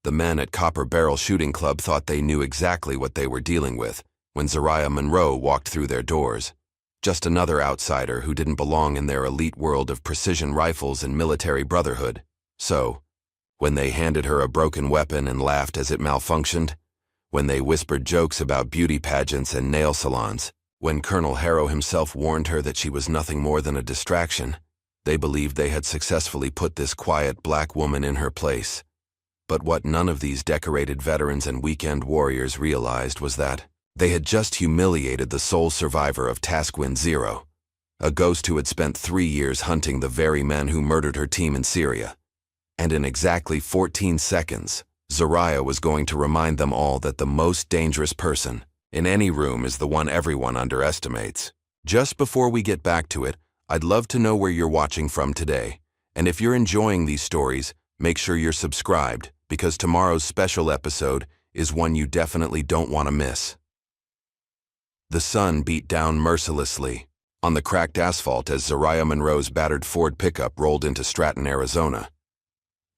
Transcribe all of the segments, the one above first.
The men at Copper Barrel Shooting Club thought they knew exactly what they were dealing with when Zariah Monroe walked through their doors. Just another outsider who didn't belong in their elite world of precision rifles and military brotherhood. So, when they handed her a broken weapon and laughed as it malfunctioned, when they whispered jokes about beauty pageants and nail salons, when Colonel Harrow himself warned her that she was nothing more than a distraction, they believed they had successfully put this quiet black woman in her place. But what none of these decorated veterans and weekend warriors realized was that they had just humiliated the sole survivor of Task Wind Zero, a ghost who had spent 3 years hunting the very men who murdered her team in Syria. And in exactly 14 seconds, Zariah was going to remind them all that the most dangerous person in any room is the one everyone underestimates. Just before we get back to it, I'd love to know where you're watching from today. And if you're enjoying these stories, make sure you're subscribed, because tomorrow's special episode is one you definitely don't want to miss. The sun beat down mercilessly on the cracked asphalt as Zariah Monroe's battered Ford pickup rolled into Stratton, Arizona.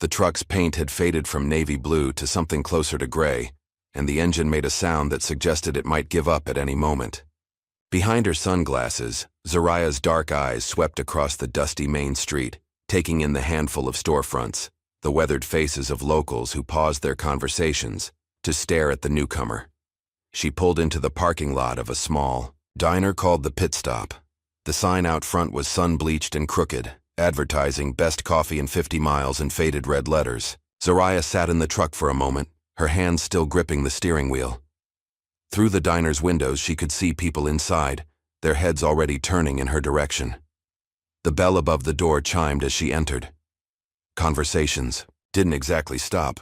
The truck's paint had faded from navy blue to something closer to gray, and the engine made a sound that suggested it might give up at any moment. Behind her sunglasses, Zariah's dark eyes swept across the dusty main street, taking in the handful of storefronts, the weathered faces of locals who paused their conversations to stare at the newcomer. She pulled into the parking lot of a small diner called the Pit Stop. The sign out front was sun-bleached and crooked, advertising best coffee in 50 miles in faded red letters. Zariah sat in the truck for a moment, her hands still gripping the steering wheel. Through the diner's windows she could see people inside, their heads already turning in her direction. The bell above the door chimed as she entered. Conversations didn't exactly stop,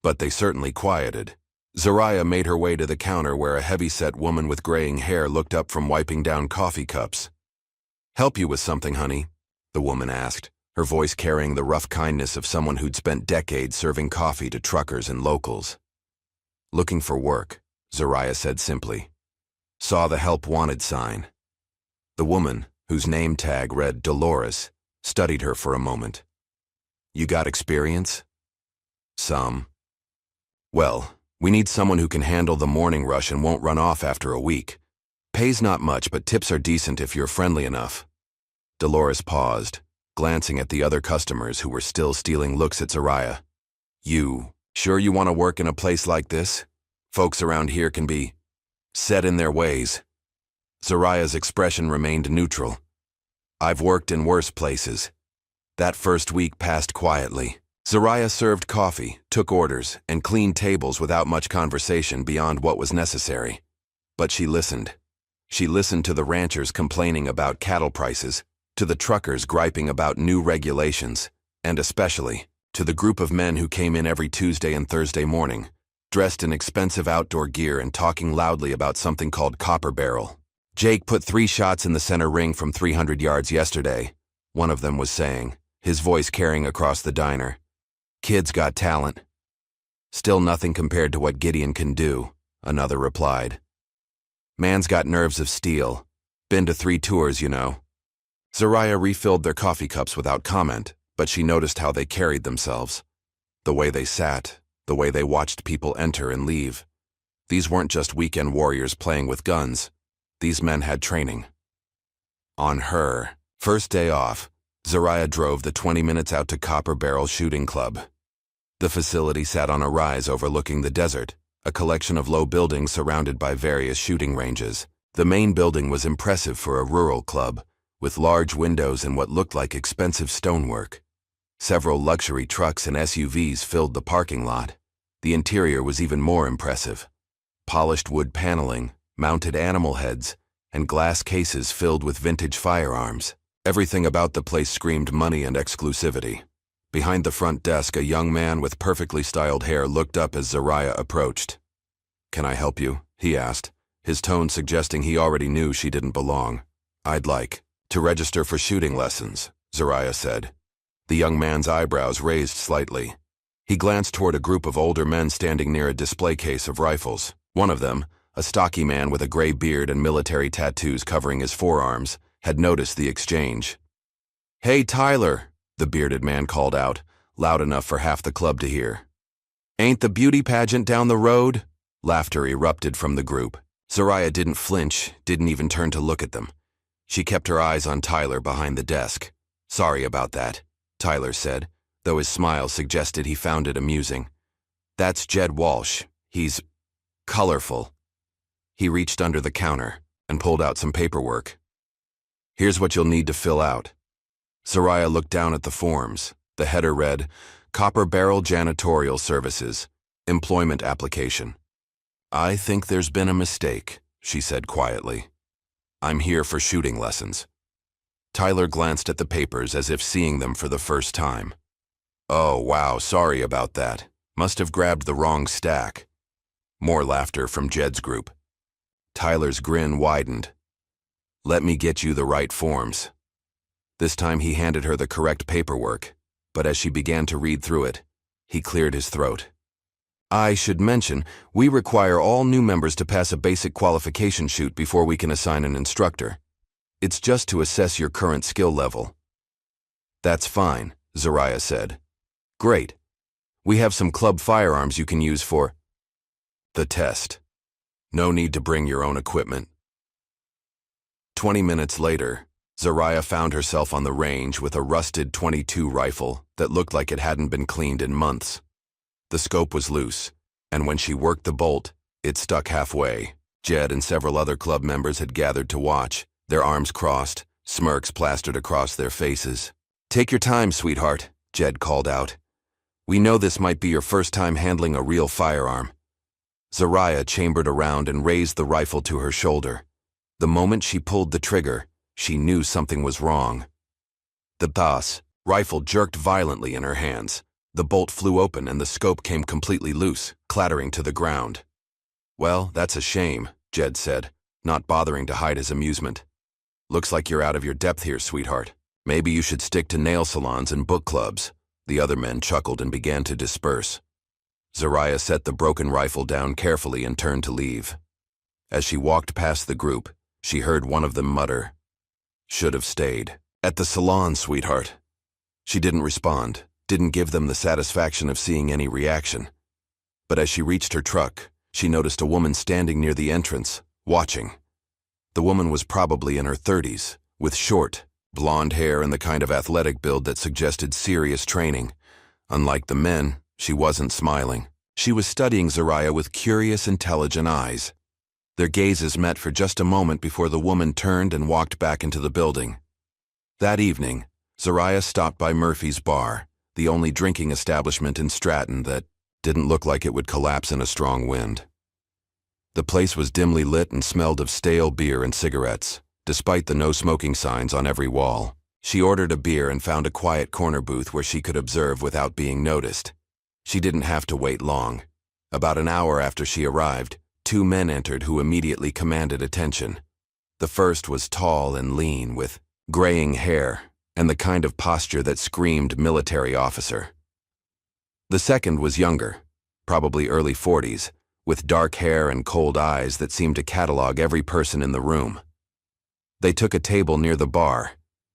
but they certainly quieted. Zariah made her way to the counter where a heavy-set woman with graying hair looked up from wiping down coffee cups. "Help you with something, honey?" the woman asked, her voice carrying the rough kindness of someone who'd spent decades serving coffee to truckers and locals. "Looking for work," Zariah said simply. "Saw the help wanted sign." The woman, whose name tag read Dolores, studied her for a moment. "You got experience?" "Some." "Well, we need someone who can handle the morning rush and won't run off after a week. Pays not much, but tips are decent if you're friendly enough." Dolores paused, glancing at the other customers who were still stealing looks at Zariah. "You sure you want to work in a place like this? Folks around here can be set in their ways." Zariah's expression remained neutral. "I've worked in worse places." That first week passed quietly. Zariah served coffee, took orders, and cleaned tables without much conversation beyond what was necessary. But she listened. She listened to the ranchers complaining about cattle prices, to the truckers griping about new regulations, and especially to the group of men who came in every Tuesday and Thursday morning, dressed in expensive outdoor gear and talking loudly about something called Copper Barrel. "Jake put 3 shots in the center ring from 300 yards yesterday," one of them was saying, his voice carrying across the diner. "Kid's got talent." "Still nothing compared to what Gideon can do," another replied. "Man's got nerves of steel. Been to 3 tours, you know." Zariah refilled their coffee cups without comment, but she noticed how they carried themselves. The way they sat, the way they watched people enter and leave. These weren't just weekend warriors playing with guns. These men had training. On her first day off, Zariah drove the 20 minutes out to Copper Barrel Shooting Club. The facility sat on a rise overlooking the desert, a collection of low buildings surrounded by various shooting ranges. The main building was impressive for a rural club, with large windows and what looked like expensive stonework. Several luxury trucks and SUVs filled the parking lot. The interior was even more impressive. Polished wood paneling, mounted animal heads, and glass cases filled with vintage firearms. Everything about the place screamed money and exclusivity. Behind the front desk, a young man with perfectly styled hair looked up as Zariah approached. "Can I help you?" he asked, his tone suggesting he already knew she didn't belong. "I'd like to register for shooting lessons," Zariah said. The young man's eyebrows raised slightly. He glanced toward a group of older men standing near a display case of rifles. One of them, a stocky man with a gray beard and military tattoos covering his forearms, had noticed the exchange. "Hey, Tyler," the bearded man called out, loud enough for half the club to hear. Ain't the beauty pageant down the road? Laughter erupted from the group. Zariah didn't flinch, didn't even turn to look at them. She kept her eyes on Tyler behind the desk. Sorry about that, Tyler said, though his smile suggested he found it amusing. That's Jed Walsh. He's colorful. He reached under the counter and pulled out some paperwork. Here's what you'll need to fill out. Zariah looked down at the forms. The header read, Copper Barrel Janitorial Services, Employment Application. I think there's been a mistake, she said quietly. I'm here for shooting lessons. Tyler glanced at the papers as if seeing them for the first time. Oh, wow, sorry about that. Must have grabbed the wrong stack. More laughter from Jed's group. Tyler's grin widened. Let me get you the right forms. This time he handed her the correct paperwork, but as she began to read through it, he cleared his throat. I should mention, we require all new members to pass a basic qualification shoot before we can assign an instructor. It's just to assess your current skill level. That's fine, Zariah said. Great. We have some club firearms you can use for the test. No need to bring your own equipment. 20 minutes later, Zariah found herself on the range with a rusted .22 rifle that looked like it hadn't been cleaned in months. The scope was loose, and when she worked the bolt, it stuck halfway. Jed and several other club members had gathered to watch, their arms crossed, smirks plastered across their faces. Take your time, sweetheart, Jed called out. We know this might be your first time handling a real firearm. Zariah chambered around and raised the rifle to her shoulder. The moment she pulled the trigger, she knew something was wrong. The rifle jerked violently in her hands. The bolt flew open and the scope came completely loose, clattering to the ground. Well, that's a shame, Jed said, not bothering to hide his amusement. Looks like you're out of your depth here, sweetheart. Maybe you should stick to nail salons and book clubs. The other men chuckled and began to disperse. Zariah set the broken rifle down carefully and turned to leave. As she walked past the group, she heard one of them mutter, Should have stayed. At the salon, sweetheart. She didn't respond, didn't give them the satisfaction of seeing any reaction. But as she reached her truck, she noticed a woman standing near the entrance, watching. The woman was probably in her 30s, with short, blonde hair and the kind of athletic build that suggested serious training. Unlike the men, she wasn't smiling. She was studying Zariah with curious, intelligent eyes. Their gazes met for just a moment before the woman turned and walked back into the building. That evening, Zariah stopped by Murphy's Bar, the only drinking establishment in Stratton that didn't look like it would collapse in a strong wind. The place was dimly lit and smelled of stale beer and cigarettes, despite the no-smoking signs on every wall. She ordered a beer and found a quiet corner booth where she could observe without being noticed. She didn't have to wait long. About an hour after she arrived, 2 men entered who immediately commanded attention. The first was tall and lean, with graying hair and the kind of posture that screamed military officer. The second was younger, probably early 40s, with dark hair and cold eyes that seemed to catalog every person in the room. They took a table near the bar,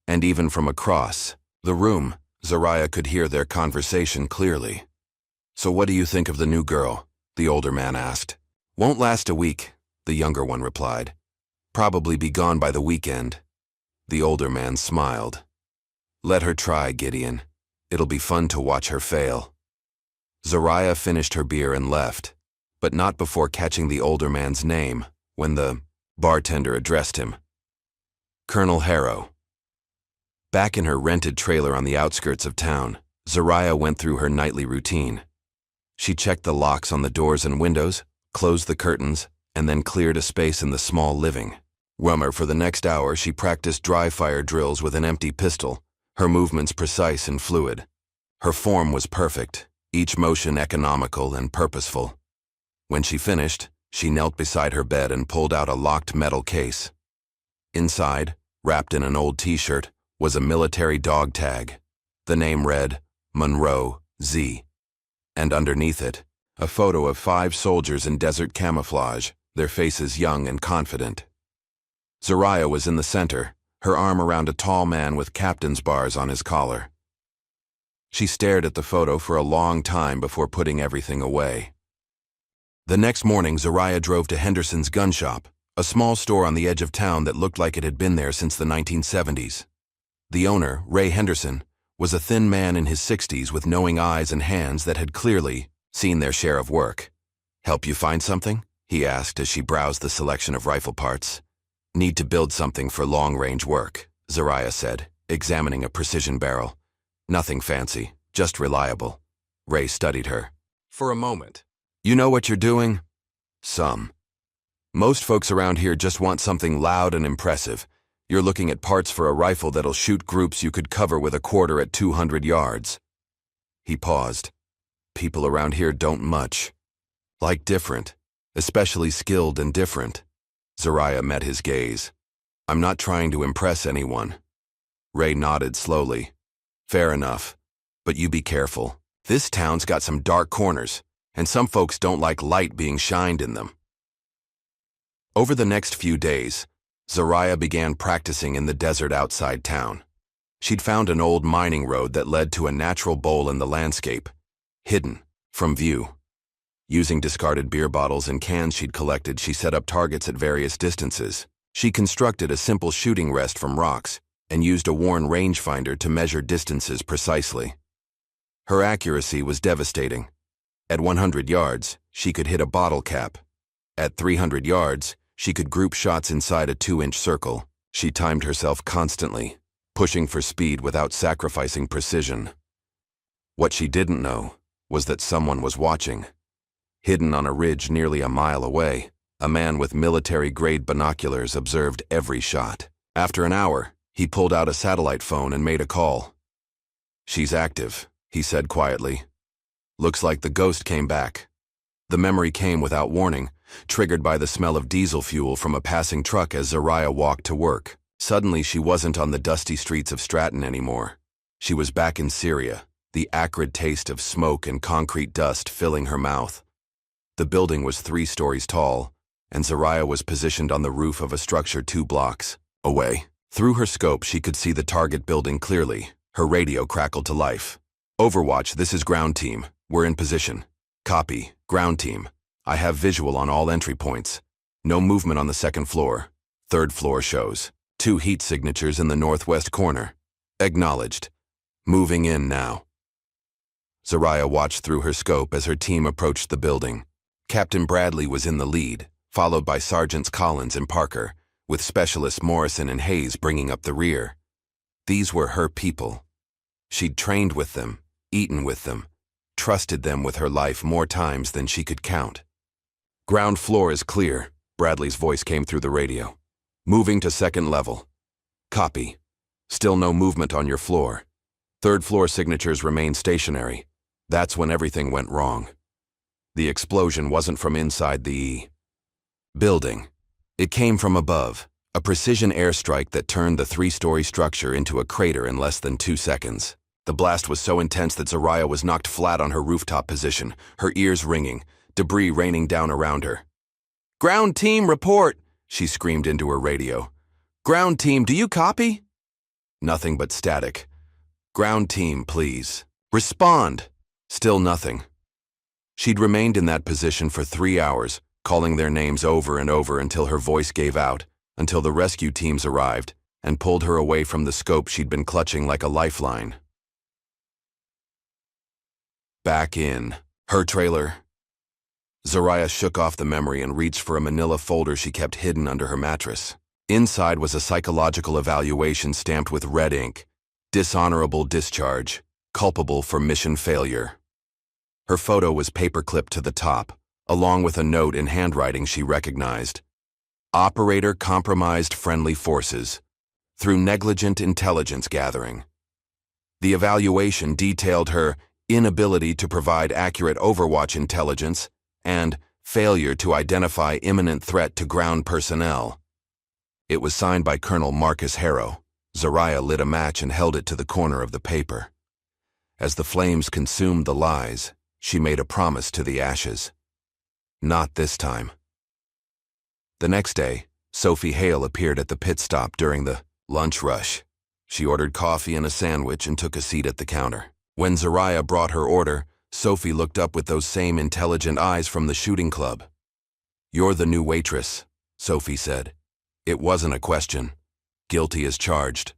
and even from across the room, Zariah could hear their conversation clearly. So what do you think of the new girl? The older man asked. Won't last a week, the younger one replied. Probably be gone by the weekend. The older man smiled. Let her try, Gideon. It'll be fun to watch her fail. Zariah finished her beer and left, but not before catching the older man's name when the bartender addressed him. Colonel Harrow. Back in her rented trailer on the outskirts of town, Zariah went through her nightly routine. She checked the locks on the doors and windows, closed the curtains, and then cleared a space in the small living room. For the next hour, she practiced dry-fire drills with an empty pistol, her movements precise and fluid. Her form was perfect, each motion economical and purposeful. When she finished, she knelt beside her bed and pulled out a locked metal case. Inside, wrapped in an old t-shirt, was a military dog tag. The name read, Monroe, Z. And underneath it, a photo of 5 soldiers in desert camouflage, their faces young and confident. Zariah was in the center, her arm around a tall man with captain's bars on his collar. She stared at the photo for a long time before putting everything away. The next morning, Zariah drove to Henderson's gun shop, a small store on the edge of town that looked like it had been there since the 1970s. The owner, Ray Henderson, was a thin man in his 60s with knowing eyes and hands that had clearly seen their share of work. "Help you find something?" he asked as she browsed the selection of rifle parts. "Need to build something for long-range work," Zariah said, examining a precision barrel. "Nothing fancy, just reliable." Ray studied her. "For a moment. You know what you're doing?" "Some. Most folks around here just want something loud and impressive. You're looking at parts for a rifle that'll shoot groups you could cover with a quarter at 200 yards. He paused. "People around here don't much. Like different, especially skilled and different." Zariah met his gaze. "I'm not trying to impress anyone." Ray nodded slowly. "Fair enough. But you be careful. This town's got some dark corners, and some folks don't like light being shined in them." Over the next few days, Zariah began practicing in the desert outside town. She'd found an old mining road that led to a natural bowl in the landscape, hidden from view. Using discarded beer bottles and cans she'd collected, she set up targets at various distances. She constructed a simple shooting rest from rocks and used a worn rangefinder to measure distances precisely. Her accuracy was devastating. At 100 yards, she could hit a bottle cap. At 300 yards, she could group shots inside a 2-inch circle. She timed herself constantly, pushing for speed without sacrificing precision. What she didn't know was that someone was watching. Hidden on a ridge nearly a mile away, a man with military-grade binoculars observed every shot. After an hour, he pulled out a satellite phone and made a call. "She's active," he said quietly. "Looks like the ghost came back." The memory came without warning, triggered by the smell of diesel fuel from a passing truck as Zariah walked to work. Suddenly, she wasn't on the dusty streets of Stratton anymore. She was back in Syria, the acrid taste of smoke and concrete dust filling her mouth. The building was 3 stories tall, and Zariah was positioned on the roof of a structure 2 blocks away. Through her scope, she could see the target building clearly. Her radio crackled to life. "Overwatch, this is ground team. We're in position." "Copy, ground team. I have visual on all entry points. No movement on the 2nd floor. 3rd floor shows 2 heat signatures in the northwest corner. Acknowledged. Moving in now." Zariah watched through her scope as her team approached the building. Captain Bradley was in the lead, followed by Sergeants Collins and Parker, with Specialists Morrison and Hayes bringing up the rear. These were her people. She'd trained with them, eaten with them, trusted them with her life more times than she could count. "Ground floor is clear," Bradley's voice came through the radio. "Moving to 2nd level." "Copy. Still no movement on your floor. 3rd floor signatures remain stationary." That's when everything went wrong. The explosion wasn't from inside the building. It came from above, a precision airstrike that turned the 3-story structure into a crater in less than 2 seconds. The blast was so intense that Zariah was knocked flat on her rooftop position, her ears ringing, debris raining down around her. "Ground team, report!" she screamed into her radio. "Ground team, do you copy?" Nothing but static. "Ground team, please. Respond!" Still nothing. She'd remained in that position for 3 hours, calling their names over and over until her voice gave out, until the rescue teams arrived and pulled her away from the scope she'd been clutching like a lifeline. Back in her trailer, Zariah shook off the memory and reached for a manila folder she kept hidden under her mattress. Inside was a psychological evaluation stamped with red ink. Dishonorable discharge. Culpable for mission failure. Her photo was paperclipped to the top, along with a note in handwriting she recognized. Operator compromised friendly forces through negligent intelligence gathering. The evaluation detailed her inability to provide accurate Overwatch intelligence and failure to identify imminent threat to ground personnel. It was signed by Colonel Marcus Harrow. Zariah lit a match and held it to the corner of the paper. As the flames consumed the lies, she made a promise to the ashes. Not this time. The next day, Sophie Hale appeared at the pit stop during the lunch rush. She ordered coffee and a sandwich and took a seat at the counter. When Zariah brought her order, Sophie looked up with those same intelligent eyes from the shooting club. "You're the new waitress," Sophie said. It wasn't a question. Guilty as charged.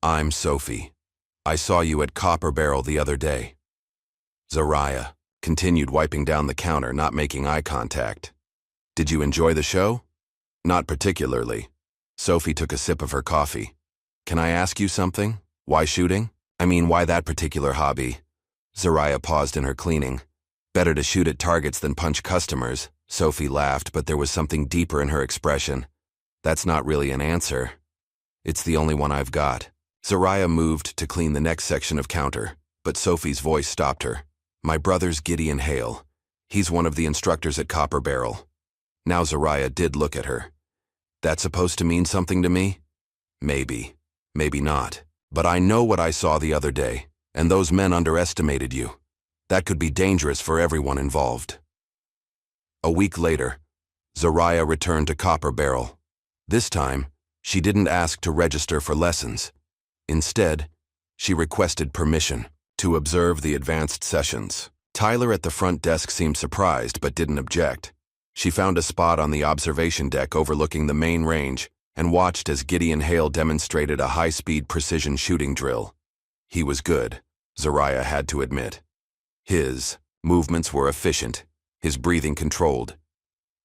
"I'm Sophie. I saw you at Copper Barrel the other day." Zariah continued wiping down the counter, not making eye contact. "Did you enjoy the show?" "Not particularly." Sophie took a sip of her coffee. "Can I ask you something? Why shooting? I mean, why that particular hobby?" Zariah paused in her cleaning. "Better to shoot at targets than punch customers." Sophie laughed, but there was something deeper in her expression. "That's not really an answer. It's the only one I've got." Zariah moved to clean the next section of counter, but Sophie's voice stopped her. "My brother's Gideon Hale. He's one of the instructors at Copper Barrel." Now Zariah did look at her. "That's supposed to mean something to me?" "Maybe. Maybe not. But I know what I saw the other day, and those men underestimated you. That could be dangerous for everyone involved." A week later, Zariah returned to Copper Barrel. This time, she didn't ask to register for lessons. Instead, she requested permission to observe the advanced sessions. Tyler at the front desk seemed surprised but didn't object. She found a spot on the observation deck overlooking the main range and watched as Gideon Hale demonstrated a high-speed precision shooting drill. He was good, Zariah had to admit. His movements were efficient, his breathing controlled.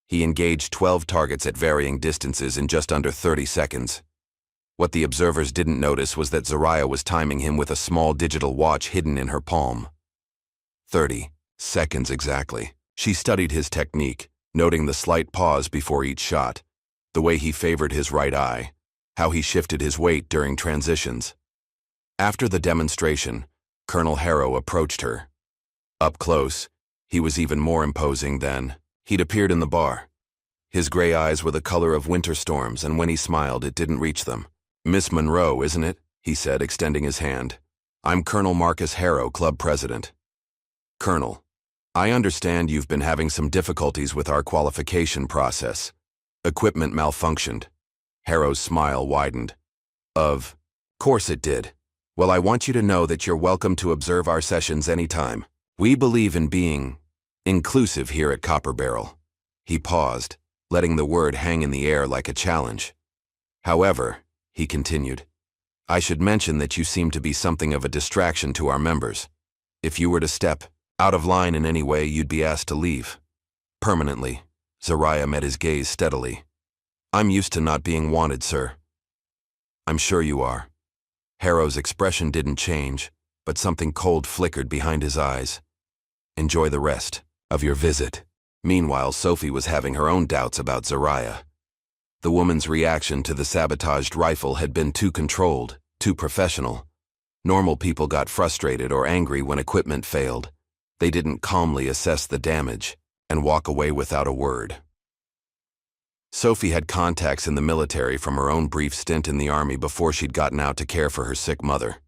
He engaged 12 targets at varying distances in just under 30 seconds. What the observers didn't notice was that Zariah was timing him with a small digital watch hidden in her palm. 30 seconds exactly. She studied his technique, noting the slight pause before each shot, the way he favored his right eye, how he shifted his weight during transitions. After the demonstration, Colonel Harrow approached her. Up close, he was even more imposing than he'd appeared in the bar. His gray eyes were the color of winter storms, and when he smiled, it didn't reach them. "Miss Monroe, isn't it?" he said, extending his hand. "I'm Colonel Marcus Harrow, club president." "Colonel, I understand you've been having some difficulties with our qualification process. Equipment malfunctioned." Harrow's smile widened. Of course it did. Well, I want you to know that you're welcome to observe our sessions anytime. We believe in being inclusive here at Copper Barrel." He paused, letting the word hang in the air like a challenge. "However," he continued, "I should mention that you seem to be something of a distraction to our members. If you were to step out of line in any way, you'd be asked to leave. Permanently." Zariah met his gaze steadily. "I'm used to not being wanted, sir." "I'm sure you are." Harrow's expression didn't change, but something cold flickered behind his eyes. "Enjoy the rest of your visit." Meanwhile, Sophie was having her own doubts about Zariah. The woman's reaction to the sabotaged rifle had been too controlled, too professional. Normal people got frustrated or angry when equipment failed. They didn't calmly assess the damage and walk away without a word. Sophie had contacts in the military from her own brief stint in the Army before she'd gotten out to care for her sick mother.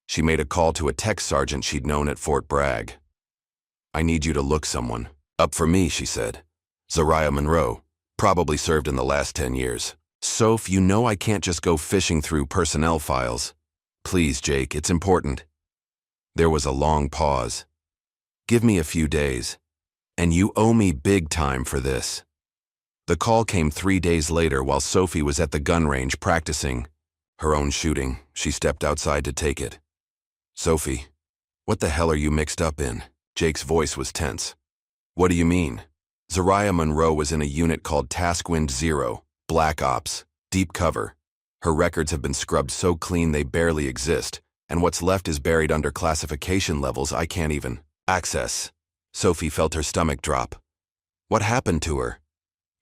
She made a call to a tech sergeant she'd known at Fort Bragg. "I need you to look someone up for me," she said. "Zariah Monroe. Probably served in the last 10 years. Soph, you know I can't just go fishing through personnel files. Please, Jake, it's important." There was a long pause. "Give me a few days. And you owe me big time for this." The call came 3 days later while Sophie was at the gun range practicing her own shooting. She stepped outside to take it. "Sophie, what the hell are you mixed up in?" Jake's voice was tense. "What do you mean?" Zariah Monroe was in a unit called Taskwind 0, Black Ops, deep cover. Her records have been scrubbed so clean they barely exist, and what's left is buried under classification levels I can't even access. Sophie felt her stomach drop. What happened to her?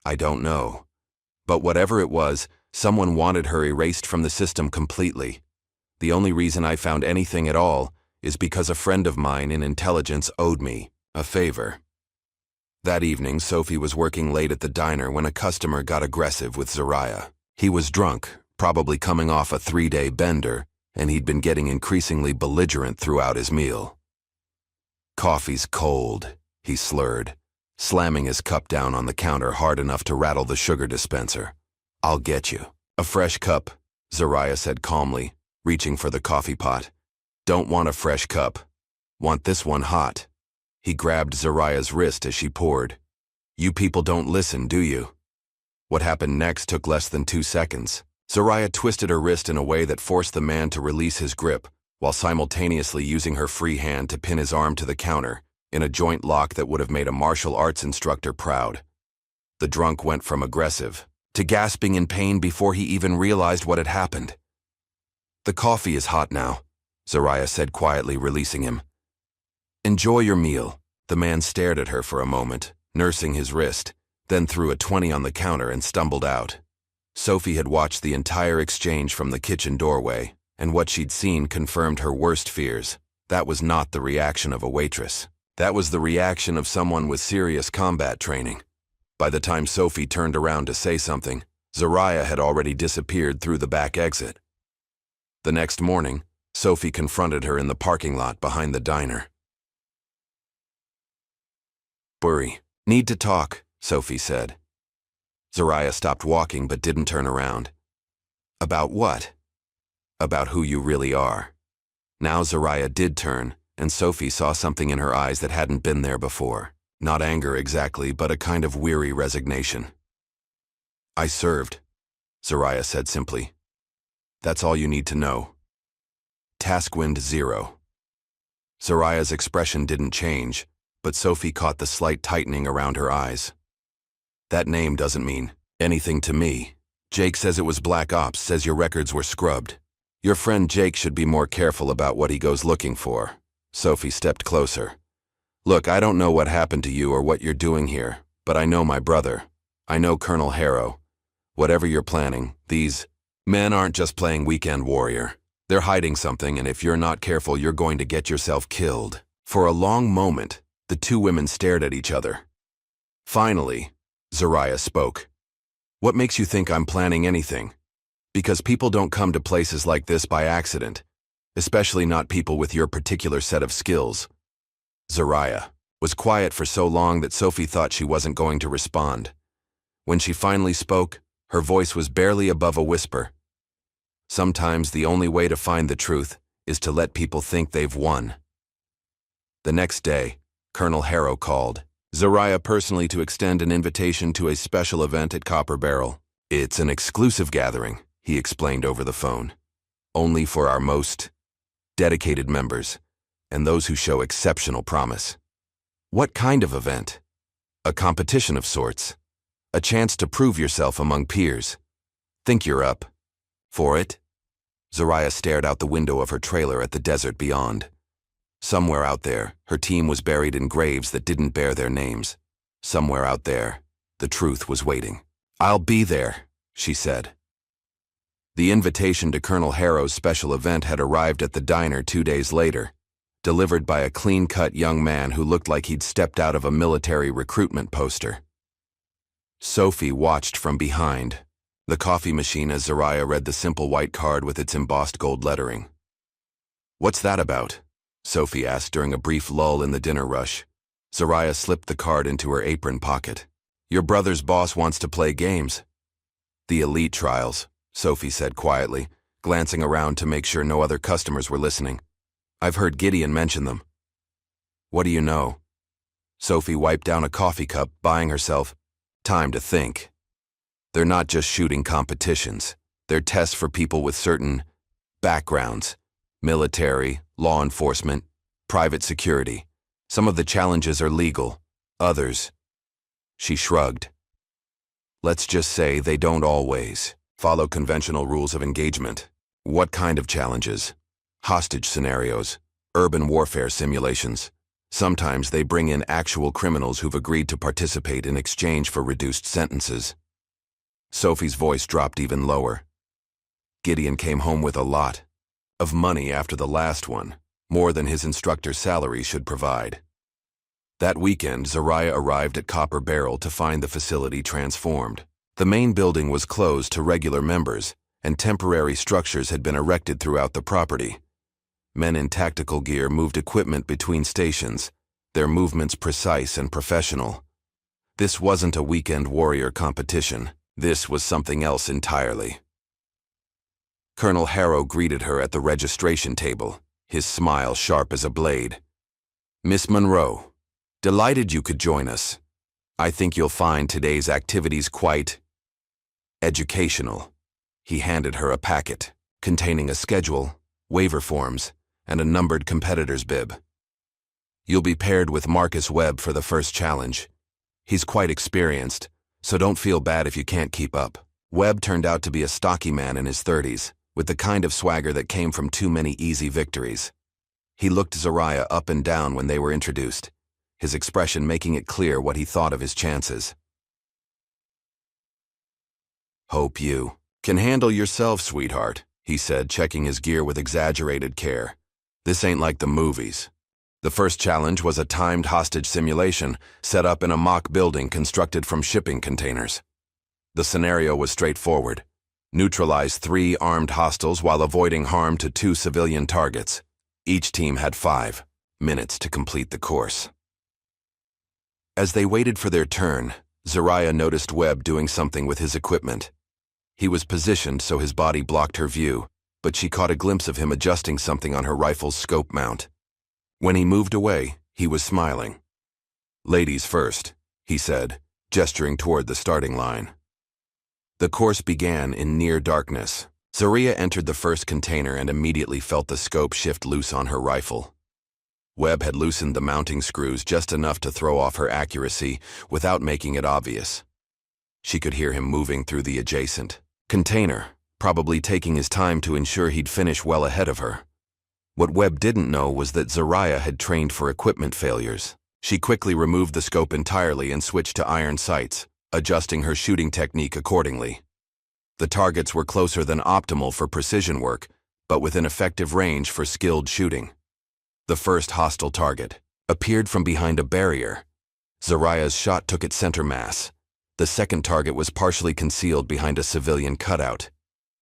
I don't know. But whatever it was, someone wanted her erased from the system completely. The only reason I found anything at all is because a friend of mine in intelligence owed me a favor. That evening, Sophie was working late at the diner when a customer got aggressive with Zariah. He was drunk, probably coming off a 3-day bender, and he'd been getting increasingly belligerent throughout his meal. "Coffee's cold," he slurred, slamming his cup down on the counter hard enough to rattle the sugar dispenser. "I'll get you a fresh cup," Zariah said calmly, reaching for the coffee pot. Don't want a fresh cup. Want this one hot. He grabbed Zariah's wrist as she poured. You people don't listen, do you? What happened next took less than 2 seconds. Zariah twisted her wrist in a way that forced the man to release his grip, while simultaneously using her free hand to pin his arm to the counter, in a joint lock that would have made a martial arts instructor proud. The drunk went from aggressive to gasping in pain before he even realized what had happened. The coffee is hot now, Zariah said quietly, releasing him. Enjoy your meal. The man stared at her for a moment, nursing his wrist, then threw a 20 on the counter and stumbled out. Sophie had watched the entire exchange from the kitchen doorway, and what she'd seen confirmed her worst fears. That was not the reaction of a waitress. That was the reaction of someone with serious combat training. By the time Sophie turned around to say something, Zariah had already disappeared through the back exit. The next morning, Sophie confronted her in the parking lot behind the diner. "Burry, need to talk," Sophie said. Zariah stopped walking but didn't turn around. "About what?" "About who you really are." Now Zariah did turn, and Sophie saw something in her eyes that hadn't been there before. Not anger exactly, but a kind of weary resignation. "I served," Zariah said simply. "That's all you need to know." Taskwind 0. Zariah's expression didn't change, but Sophie caught the slight tightening around her eyes. "That name doesn't mean anything to me. Jake says it was Black Ops, says your records were scrubbed. Your friend Jake should be more careful about what he goes looking for." Sophie stepped closer. "Look, I don't know what happened to you or what you're doing here, but I know my brother. I know Colonel Harrow. Whatever you're planning, these men aren't just playing weekend warrior. They're hiding something, and if you're not careful, you're going to get yourself killed." For a long moment, the two women stared at each other. Finally, Zariah spoke. "What makes you think I'm planning anything? Because people don't come to places like this by accident, especially not people with your particular set of skills." Zariah was quiet for so long that Sophie thought she wasn't going to respond. When she finally spoke, her voice was barely above a whisper. "Sometimes the only way to find the truth is to let people think they've won." The next day, Colonel Harrow called Zariah personally to extend an invitation to a special event at Copper Barrel. "It's an exclusive gathering," he explained over the phone. "Only for our most dedicated members and those who show exceptional promise." "What kind of event?" "A competition of sorts. A chance to prove yourself among peers. Think you're up for it?" Zariah stared out the window of her trailer at the desert beyond. Somewhere out there, her team was buried in graves that didn't bear their names. Somewhere out there, the truth was waiting. "I'll be there," she said. The invitation to Colonel Harrow's special event had arrived at the diner 2 days later, delivered by a clean-cut young man who looked like he'd stepped out of a military recruitment poster. Sophie watched from behind the coffee machine as Zariah read the simple white card with its embossed gold lettering. "What's that about?" Sophie asked during a brief lull in the dinner rush. Zariah slipped the card into her apron pocket. "Your brother's boss wants to play games." "The elite trials," Sophie said quietly, glancing around to make sure no other customers were listening. "I've heard Gideon mention them." "What do you know?" Sophie wiped down a coffee cup, buying herself time to think. "They're not just shooting competitions. They're tests for people with certain backgrounds. Military, law enforcement, private security. Some of the challenges are legal, others." She shrugged. "Let's just say they don't always follow conventional rules of engagement." "What kind of challenges?" "Hostage scenarios, urban warfare simulations. Sometimes they bring in actual criminals who've agreed to participate in exchange for reduced sentences." Sophie's voice dropped even lower. "Gideon came home with a lot of money after the last one, more than his instructor's salary should provide." That weekend, Zariah arrived at Copper Barrel to find the facility transformed. The main building was closed to regular members, and temporary structures had been erected throughout the property. Men in tactical gear moved equipment between stations, their movements precise and professional. This wasn't a weekend warrior competition. This was something else entirely. Colonel Harrow greeted her at the registration table. his smile sharp as a blade. "Miss Monroe, delighted you could join us. I think you'll find today's activities quite educational." He handed her a packet containing a schedule, waiver forms, and a numbered competitor's bib. "You'll be paired with Marcus Webb for the first challenge. He's quite experienced, so don't feel bad if you can't keep up." Webb turned out to be a stocky man in his 30s, with the kind of swagger that came from too many easy victories. He looked Zariah up and down when they were introduced, his expression making it clear what he thought of his chances. "Hope you can handle yourself, sweetheart," he said, checking his gear with exaggerated care. "This ain't like the movies." The first challenge was a timed hostage simulation set up in a mock building constructed from shipping containers. The scenario was straightforward. Neutralize 3 armed hostiles while avoiding harm to 2 civilian targets. Each team had 5 minutes to complete the course. As they waited for their turn, Zariah noticed Webb doing something with his equipment. He was positioned so his body blocked her view, but she caught a glimpse of him adjusting something on her rifle's scope mount. When he moved away, he was smiling. "Ladies first," he said, gesturing toward the starting line. The course began in near darkness. Zariah entered the first container and immediately felt the scope shift loose on her rifle. Webb had loosened the mounting screws just enough to throw off her accuracy without making it obvious. She could hear him moving through the adjacent container, probably taking his time to ensure he'd finish well ahead of her. What Webb didn't know was that Zariah had trained for equipment failures. She quickly removed the scope entirely and switched to iron sights, adjusting her shooting technique accordingly. The targets were closer than optimal for precision work, but within effective range for skilled shooting. The first hostile target appeared from behind a barrier. Zariah's shot took its center mass. The second target was partially concealed behind a civilian cutout.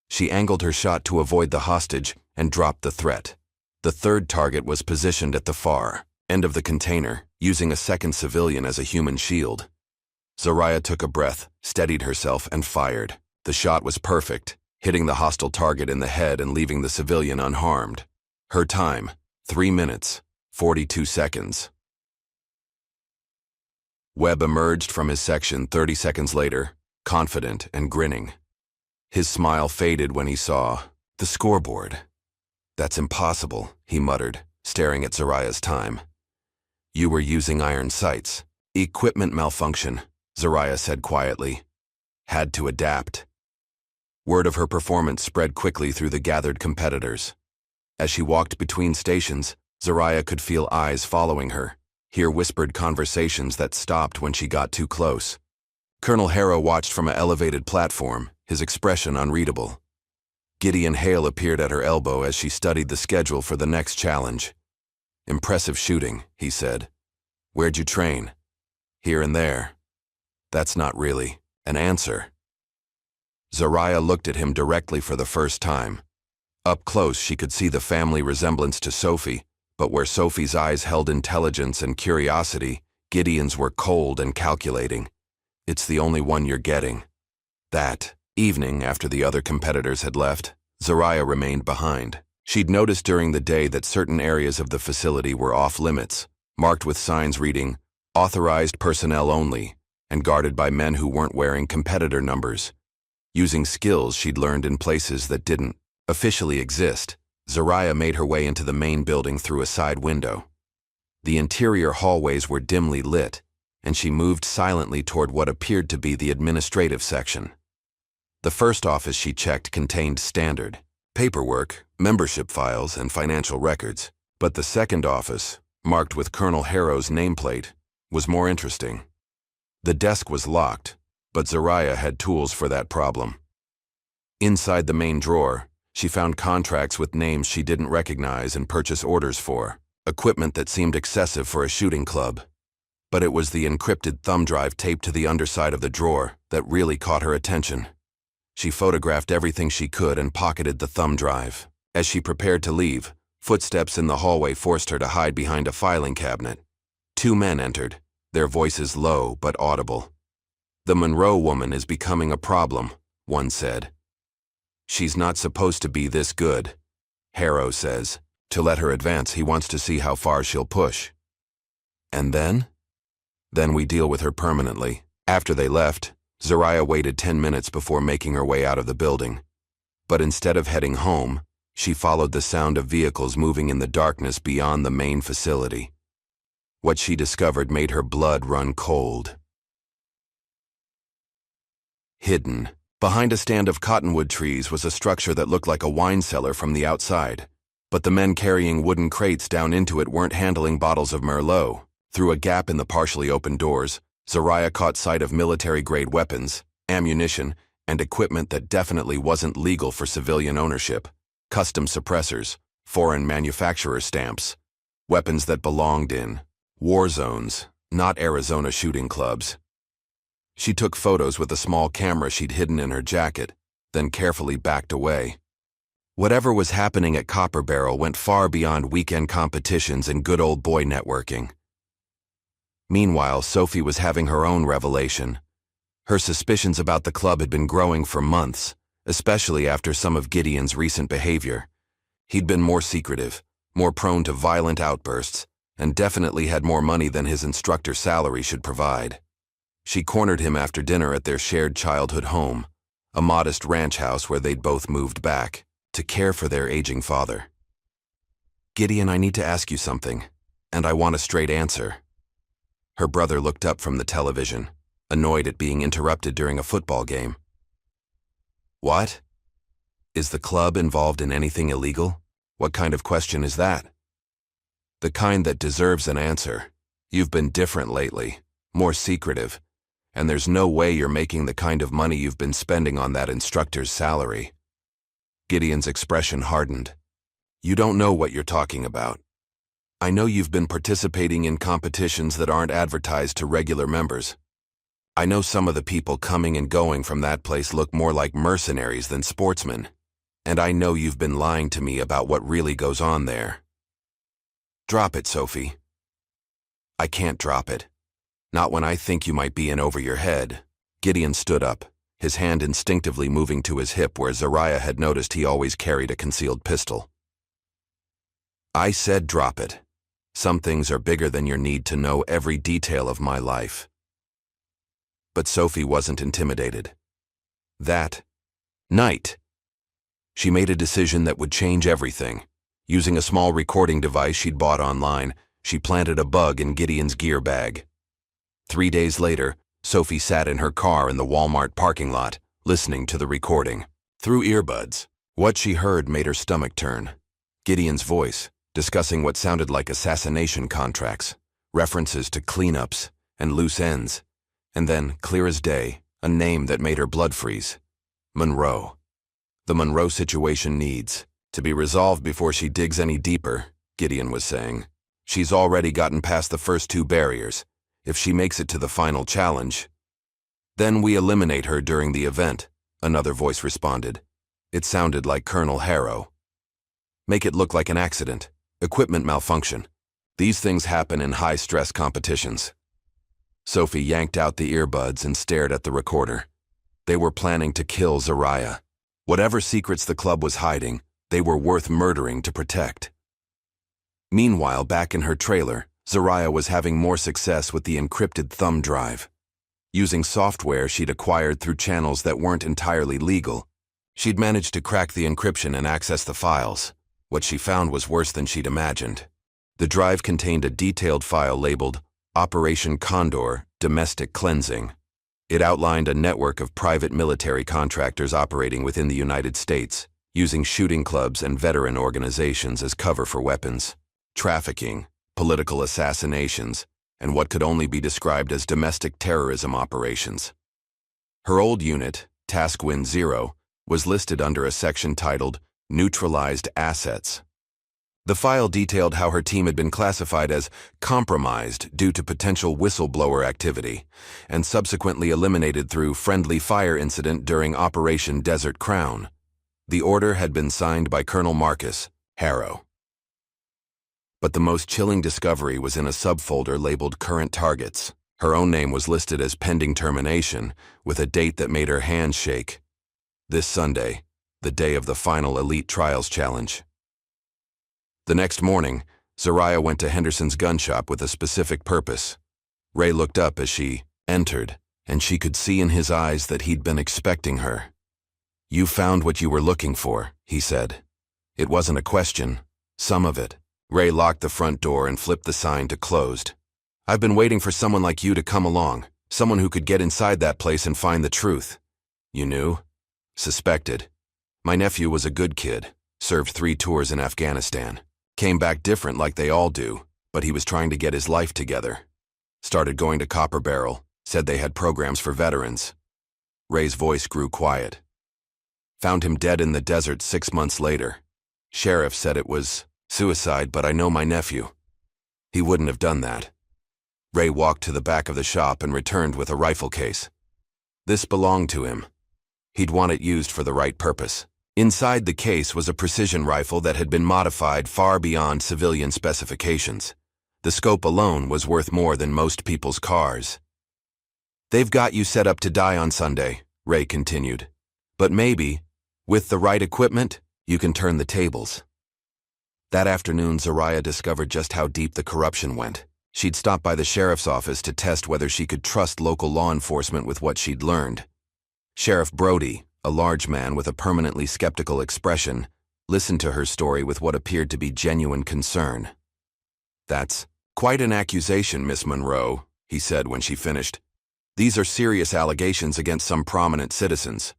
She angled her shot to avoid the hostage and dropped the threat. The third target was positioned at the far end of the container, using a second civilian as a human shield. Zariah took a breath, steadied herself, and fired. The shot was perfect, hitting the hostile target in the head and leaving the civilian unharmed. Her time, 3 minutes, 42 seconds. Webb emerged from his section 30 seconds later, confident and grinning. His smile faded when he saw the scoreboard. "That's impossible," he muttered, staring at Zariah's time. "You were using iron sights." "Equipment malfunction," Zariah said quietly. "Had to adapt." Word of her performance spread quickly through the gathered competitors. As she walked between stations, Zariah could feel eyes following her, hear whispered conversations that stopped when she got too close. Colonel Harrow watched from an elevated platform, his expression unreadable. Gideon Hale appeared at her elbow as she studied the schedule for the next challenge. "Impressive shooting," he said. "Where'd you train?" "Here and there." "That's not really an answer." Zariah looked at him directly for the first time. Up close, she could see the family resemblance to Sophie, but where Sophie's eyes held intelligence and curiosity, Gideon's were cold and calculating. "It's the only one you're getting." That evening, after the other competitors had left, Zariah remained behind. She'd noticed during the day that certain areas of the facility were off-limits, marked with signs reading, "Authorized personnel only," and guarded by men who weren't wearing competitor numbers. Using skills she'd learned in places that didn't officially exist, Zariah made her way into the main building through a side window. The interior hallways were dimly lit, and she moved silently toward what appeared to be the administrative section. The first office she checked contained standard paperwork, membership files, and financial records, but the second office, marked with Colonel Harrow's nameplate, was more interesting. The desk was locked, but Zariah had tools for that problem. Inside the main drawer, she found contracts with names she didn't recognize and purchase orders for, equipment that seemed excessive for a shooting club. But it was the encrypted thumb drive taped to the underside of the drawer that really caught her attention. She photographed everything she could and pocketed the thumb drive. As she prepared to leave, footsteps in the hallway forced her to hide behind a filing cabinet. 2 men entered, their voices low but audible. "The Monroe woman is becoming a problem," one said. "She's not supposed to be this good," Harrow says, To let her advance, he wants to see how far she'll push. And then? Then we deal with her permanently. After they left, Zariah waited 10 minutes before making her way out of the building. But instead of heading home, she followed the sound of vehicles moving in the darkness beyond the main facility. What she discovered made her blood run cold. Hidden behind a stand of cottonwood trees was a structure that looked like a wine cellar from the outside. But the men carrying wooden crates down into it weren't handling bottles of Merlot. Through a gap in the partially opened doors, Zariah caught sight of military-grade weapons, ammunition, and equipment that definitely wasn't legal for civilian ownership. Custom suppressors, foreign manufacturer stamps, weapons that belonged in war zones, not Arizona shooting clubs. She took photos with a small camera she'd hidden in her jacket, then carefully backed away. Whatever was happening at Copper Barrel went far beyond weekend competitions and good old boy networking. Meanwhile, Sophie was having her own revelation. Her suspicions about the club had been growing for months, especially after some of Gideon's recent behavior. He'd been more secretive, more prone to violent outbursts, and definitely had more money than his instructor salary should provide. She cornered him after dinner at their shared childhood home, a modest ranch house where they'd both moved back to care for their aging father. "Gideon, I need to ask you something, and I want a straight answer." Her brother looked up from the television, annoyed at being interrupted during a football game. "What? Is the club involved in anything illegal? What kind of question is that?" "The kind that deserves an answer. You've been different lately, more secretive, and there's no way you're making the kind of money you've been spending on that instructor's salary." Gideon's expression hardened. "You don't know what you're talking about. I know you've been participating in competitions that aren't advertised to regular members. I know some of the people coming and going from that place look more like mercenaries than sportsmen. And I know you've been lying to me about what really goes on there." "Drop it, Sophie." "I can't drop it. Not when I think you might be in over your head." Gideon stood up, his hand instinctively moving to his hip where Zariah had noticed he always carried a concealed pistol. "I said drop it. Some things are bigger than your need to know every detail of my life." But Sophie wasn't intimidated. That night, she made a decision that would change everything. Using a small recording device she'd bought online, she planted a bug in Gideon's gear bag. 3 days later, Sophie sat in her car in the Walmart parking lot, listening to the recording. Through earbuds, what she heard made her stomach turn. Gideon's voice, discussing what sounded like assassination contracts, references to cleanups and loose ends, and then, clear as day, a name that made her blood freeze. Monroe. The Monroe situation needs to be resolved before she digs any deeper, Gideon was saying. She's already gotten past the first 2 barriers. If she makes it to the final challenge, then we eliminate her during the event, another voice responded. It sounded like Colonel Harrow. Make it look like an accident, equipment malfunction. These things happen in high-stress competitions. Sophie yanked out the earbuds and stared at the recorder. They were planning to kill Zariah. Whatever secrets the club was hiding, they were worth murdering to protect. Meanwhile, back in her trailer, Zariah was having more success with the encrypted thumb drive. Using software she'd acquired through channels that weren't entirely legal, she'd managed to crack the encryption and access the files. What she found was worse than she'd imagined. The drive contained a detailed file labeled Operation Condor Domestic Cleansing. It outlined a network of private military contractors operating within the United States, using shooting clubs and veteran organizations as cover for weapons, trafficking, political assassinations, and what could only be described as domestic terrorism operations. Her old unit, Task Win 0, was listed under a section titled Neutralized Assets. The file detailed how her team had been classified as compromised due to potential whistleblower activity, and subsequently eliminated through friendly fire incident during Operation Desert Crown. The order had been signed by Colonel Marcus Harrow. But the most chilling discovery was in a subfolder labeled Current Targets. Her own name was listed as pending termination, with a date that made her hands shake. This Sunday, the day of the final Elite Trials Challenge. The next morning, Zariah went to Henderson's gun shop with a specific purpose. Ray looked up as she entered, and she could see in his eyes that he'd been expecting her. "You found what you were looking for," he said. It wasn't a question. Some of it. Ray locked the front door and flipped the sign to closed. "I've been waiting for someone like you to come along, someone who could get inside that place and find the truth." "You knew?" "Suspected. My nephew was a good kid, served 3 tours in Afghanistan. Came back different like they all do, but he was trying to get his life together. Started going to Copper Barrel, said they had programs for veterans." Ray's voice grew quiet. "Found him dead in the desert 6 months later. Sheriff said it was suicide, but I know my nephew. He wouldn't have done that." Ray walked to the back of the shop and returned with a rifle case. This belonged to him. He'd want it used for the right purpose. Inside the case was a precision rifle that had been modified far beyond civilian specifications. The scope alone was worth more than most people's cars. "They've got you set up to die on Sunday," Ray continued. "But maybe, with the right equipment, you can turn the tables." That afternoon, Zariah discovered just how deep the corruption went. She'd stopped by the sheriff's office to test whether she could trust local law enforcement with what she'd learned. Sheriff Brody, a large man with a permanently skeptical expression, listened to her story with what appeared to be genuine concern. "That's quite an accusation, Miss Monroe," he said when she finished. "These are serious allegations against some prominent citizens.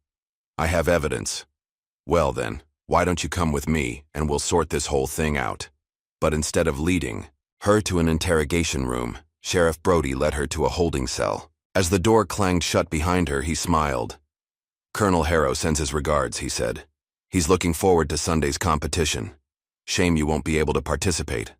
I have evidence. Well then, why don't you come with me and we'll sort this whole thing out?" But instead of leading her to an interrogation room, Sheriff Brody led her to a holding cell. As the door clanged shut behind her, he smiled. "Colonel Harrow sends his regards," he said. "He's looking forward to Sunday's competition. Shame you won't be able to participate."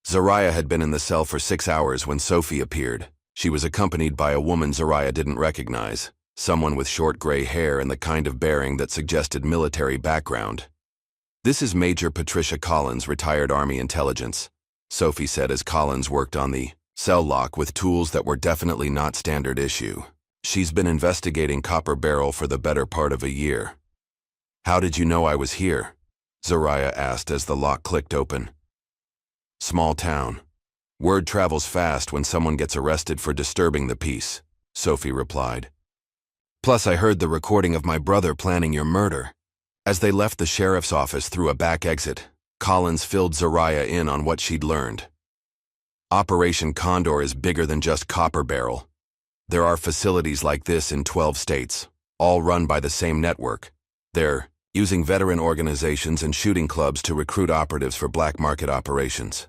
Zariah had been in the cell for 6 hours when Sophie appeared. She was accompanied by a woman Zariah didn't recognize, someone with short gray hair and the kind of bearing that suggested military background. "This is Major Patricia Collins, retired Army intelligence," Sophie said as Collins worked on the cell lock with tools that were definitely not standard issue. "She's been investigating Copper Barrel for the better part of a year." "How did you know I was here?" Zariah asked as the lock clicked open. "Small town. Word travels fast when someone gets arrested for disturbing the peace," Sophie replied. "Plus, I heard the recording of my brother planning your murder." As they left the sheriff's office through a back exit, Collins filled Zariah in on what she'd learned. Operation Condor is bigger than just Copper Barrel. There are facilities like this in 12 states, all run by the same network. They're using veteran organizations and shooting clubs to recruit operatives for black market operations.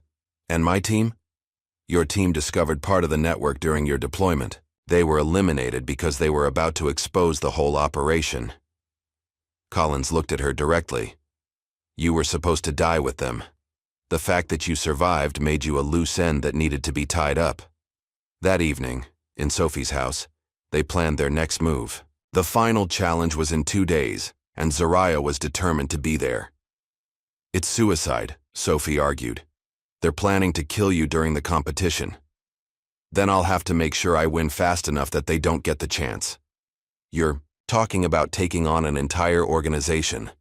And my team? Your team discovered part of the network during your deployment. They were eliminated because they were about to expose the whole operation. Collins looked at her directly. "You were supposed to die with them. The fact that you survived made you a loose end that needed to be tied up." That evening, in Sophie's house, they planned their next move. The final challenge was in 2 days, and Zariah was determined to be there. "It's suicide," Sophie argued. "They're planning to kill you during the competition. Then I'll have to make sure I win fast enough that they don't get the chance." "You're talking about taking on an entire organization.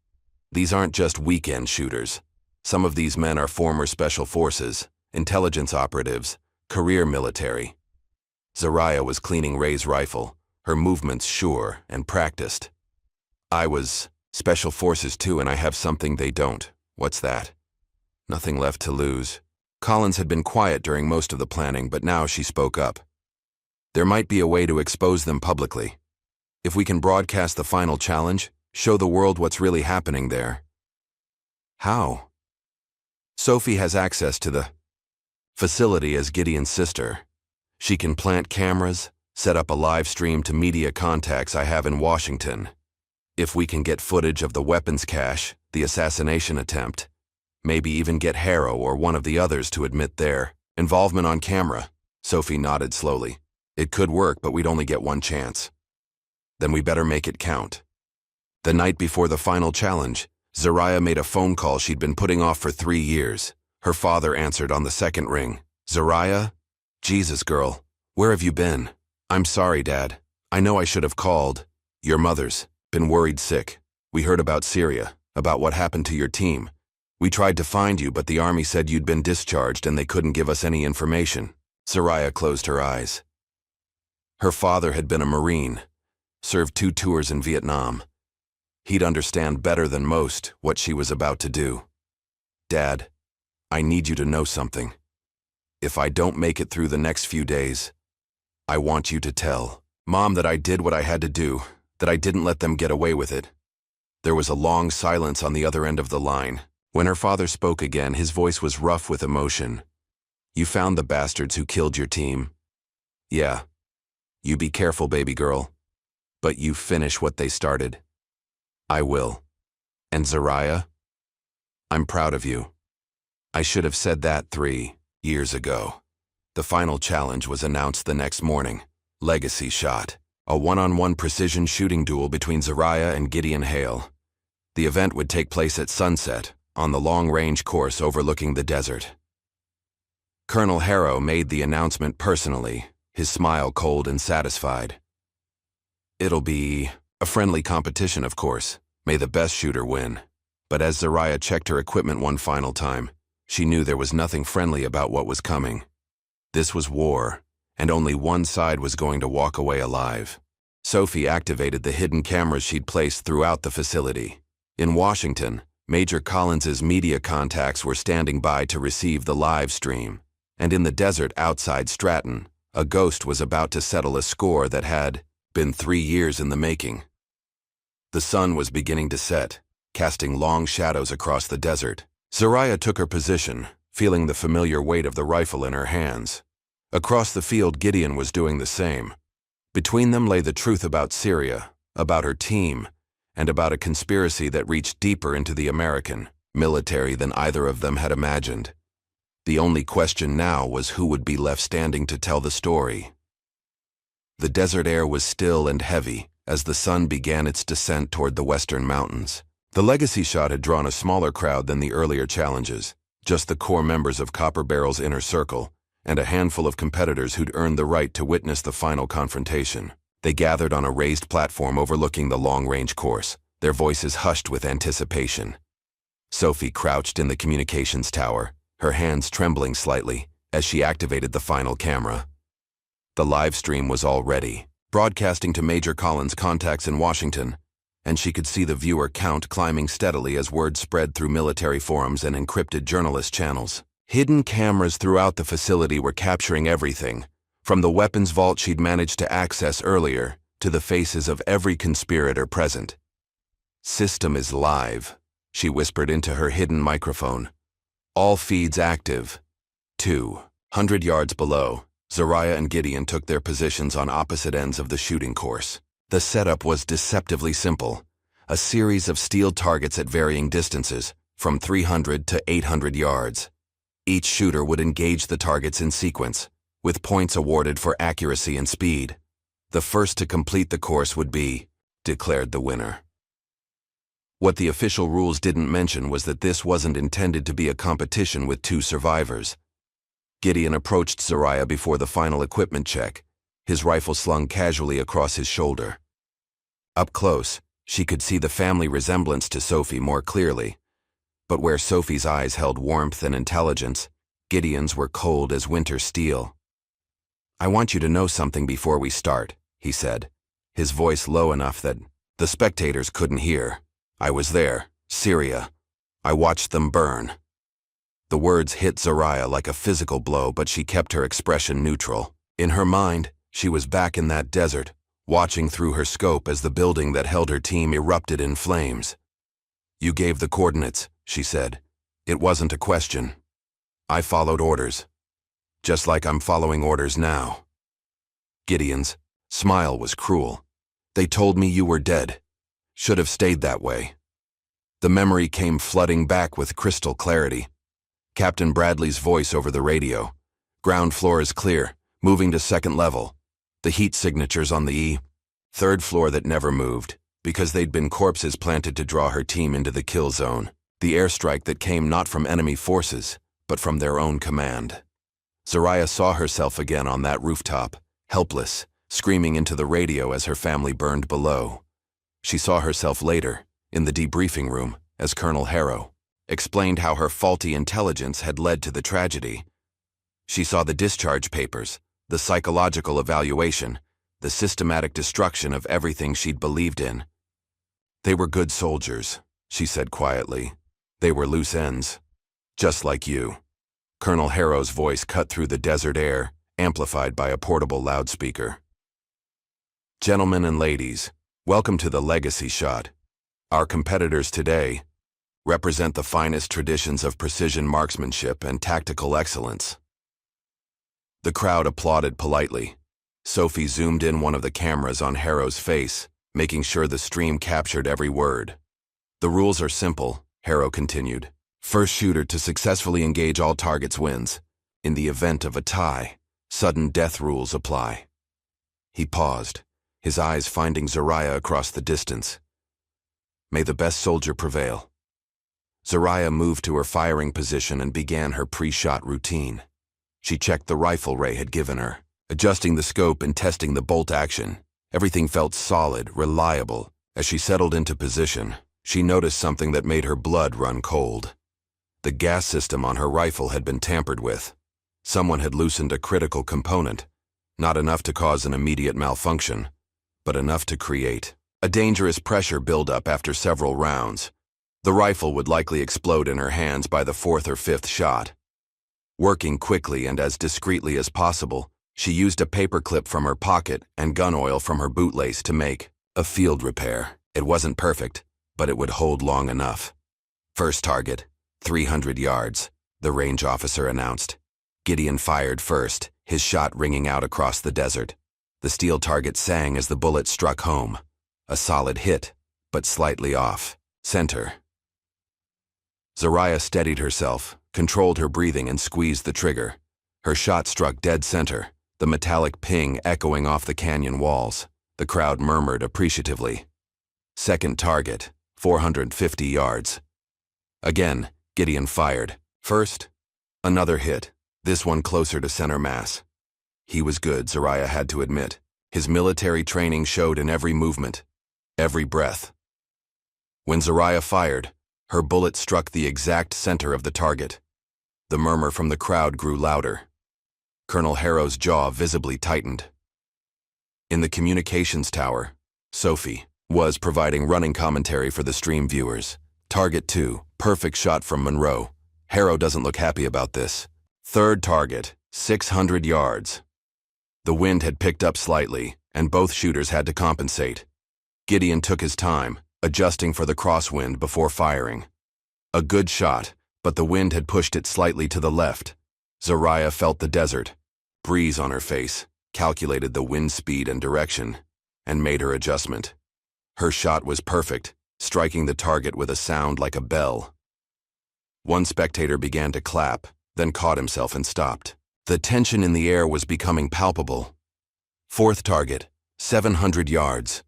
These aren't just weekend shooters. Some of these men are former special forces, intelligence operatives, career military." Zariah was cleaning Ray's rifle, her movements sure and practiced. "I was special forces too, and I have something they don't." "What's that?" "Nothing left to lose." Collins had been quiet during most of the planning, but now she spoke up. "There might be a way to expose them publicly. If we can broadcast the final challenge, show the world what's really happening there." "How?" "Sophie has access to the facility as Gideon's sister. She can plant cameras, set up a live stream to media contacts I have in Washington. If we can get footage of the weapons cache, the assassination attempt, maybe even get Harrow or one of the others to admit their involvement on camera." Sophie nodded slowly. "It could work, but we'd only get one chance." "Then we better make it count." The night before the final challenge, Zariah made a phone call she'd been putting off for 3 years. Her father answered on the second ring. "Zariah? Jesus, girl, where have you been?" "I'm sorry, Dad. I know I should have called. Your mother's been worried sick. We heard about Syria, about what happened to your team. We tried to find you, but the army said you'd been discharged and they couldn't give us any information. Zariah closed her eyes. Her father had been a Marine, served 2 tours in Vietnam. He'd understand better than most what she was about to do. Dad, I need you to know something. If I don't make it through the next few days, I want you to tell Mom that I did what I had to do, that I didn't let them get away with it. There was a long silence on the other end of the line. When her father spoke again, his voice was rough with emotion. You found the bastards who killed your team. Yeah. You be careful, baby girl. But you finish what they started. I will. And Zariah? I'm proud of you. I should have said that 3 years ago. The final challenge was announced the next morning. Legacy Shot. A one-on-one precision shooting duel between Zariah and Gideon Hale. The event would take place at sunset, on the long-range course overlooking the desert. Colonel Harrow made the announcement personally, his smile cold and satisfied. It'll be a friendly competition, of course. May the best shooter win. But as Zariah checked her equipment one final time, she knew there was nothing friendly about what was coming. This was war, and only one side was going to walk away alive. Sophie activated the hidden cameras she'd placed throughout the facility. In Washington, Major Collins's media contacts were standing by to receive the live stream, and in the desert outside Stratton, a ghost was about to settle a score that had been 3 years in the making. The sun was beginning to set, casting long shadows across the desert. Zariah took her position, feeling the familiar weight of the rifle in her hands. Across the field, Gideon was doing the same. Between them lay the truth about Syria, about her team, and about a conspiracy that reached deeper into the American military than either of them had imagined. The only question now was who would be left standing to tell the story. The desert air was still and heavy as the sun began its descent toward the western mountains. The Legacy Shot had drawn a smaller crowd than the earlier challenges, just the core members of Copper Barrel's inner circle, and a handful of competitors who'd earned the right to witness the final confrontation. They gathered on a raised platform overlooking the long-range course, their voices hushed with anticipation. Sophie crouched in the communications tower, her hands trembling slightly as she activated the final camera. The live stream was all ready, broadcasting to Major Collins' contacts in Washington, and she could see the viewer count climbing steadily as word spread through military forums and encrypted journalist channels. Hidden cameras throughout the facility were capturing everything, from the weapons vault she'd managed to access earlier to the faces of every conspirator present. System is live, she whispered into her hidden microphone. All feeds active. 200 yards below, Zariah and Gideon took their positions on opposite ends of the shooting course. The setup was deceptively simple, a series of steel targets at varying distances, from 300 to 800 yards. Each shooter would engage the targets in sequence, with points awarded for accuracy and speed. The first to complete the course would be declared the winner. What the official rules didn't mention was that this wasn't intended to be a competition with 2 survivors. Gideon approached Zariah before the final equipment check, his rifle slung casually across his shoulder. Up close, she could see the family resemblance to Sophie more clearly, but where Sophie's eyes held warmth and intelligence, Gideon's were cold as winter steel. I want you to know something before we start, he said, his voice low enough that the spectators couldn't hear. I was there, Syria. I watched them burn. The words hit Zariah like a physical blow, but she kept her expression neutral. In her mind, she was back in that desert, watching through her scope as the building that held her team erupted in flames. You gave the coordinates, she said. It wasn't a question. I followed orders. Just like I'm following orders now. Gideon's smile was cruel. They told me you were dead. Should have stayed that way. The memory came flooding back with crystal clarity. Captain Bradley's voice over the radio. Ground floor is clear, moving to second level. The heat signatures on the third floor that never moved, because they'd been corpses planted to draw her team into the kill zone. The airstrike that came not from enemy forces, but from their own command. Zariah saw herself again on that rooftop, helpless, screaming into the radio as her family burned below. She saw herself later, in the debriefing room, as Colonel Harrow. explained how her faulty intelligence had led to the tragedy. She saw the discharge papers, the psychological evaluation, the systematic destruction of everything she'd believed in. They were good soldiers, she said quietly. They were loose ends. Just like you. Colonel Harrow's voice cut through the desert air, amplified by a portable loudspeaker. Gentlemen and ladies, welcome to the Legacy Shot. Our competitors today represent the finest traditions of precision marksmanship and tactical excellence. The crowd applauded politely. Sophie zoomed in one of the cameras on Harrow's face, making sure the stream captured every word. The rules are simple, Harrow continued. First shooter to successfully engage all targets wins. In the event of a tie, sudden death rules apply. He paused, his eyes finding Zariah across the distance. May the best soldier prevail. Zariah moved to her firing position and began her pre-shot routine. She checked the rifle Ray had given her, adjusting the scope and testing the bolt action. Everything felt solid, reliable. As she settled into position, she noticed something that made her blood run cold. The gas system on her rifle had been tampered with. Someone had loosened a critical component, not enough to cause an immediate malfunction, but enough to create a dangerous pressure buildup after several rounds. The rifle would likely explode in her hands by the fourth or fifth shot. Working quickly and as discreetly as possible, she used a paperclip from her pocket and gun oil from her bootlace to make a field repair. It wasn't perfect, but it would hold long enough. First target, 300 yards, the range officer announced. Gideon fired first, his shot ringing out across the desert. The steel target sang as the bullet struck home. A solid hit, but slightly off. Center. Zariah steadied herself, controlled her breathing and squeezed the trigger. Her shot struck dead center, the metallic ping echoing off the canyon walls. The crowd murmured appreciatively. Second target, 450 yards. Again, Gideon fired. First, another hit, this one closer to center mass. He was good, Zariah had to admit. His military training showed in every movement, every breath. When Zariah fired, her bullet struck the exact center of the target. The murmur from the crowd grew louder. Colonel Harrow's jaw visibly tightened. In the communications tower, Sophie was providing running commentary for the stream viewers. Target 2, perfect shot from Monroe. Harrow doesn't look happy about this. Third target, 600 yards. The wind had picked up slightly, and both shooters had to compensate. Gideon took his time, adjusting for the crosswind before firing. A good shot, but the wind had pushed it slightly to the left. Zariah felt the desert, breeze on her face, calculated the wind speed and direction, and made her adjustment. Her shot was perfect, striking the target with a sound like a bell. One spectator began to clap, then caught himself and stopped. The tension in the air was becoming palpable. Fourth target, 700 yards.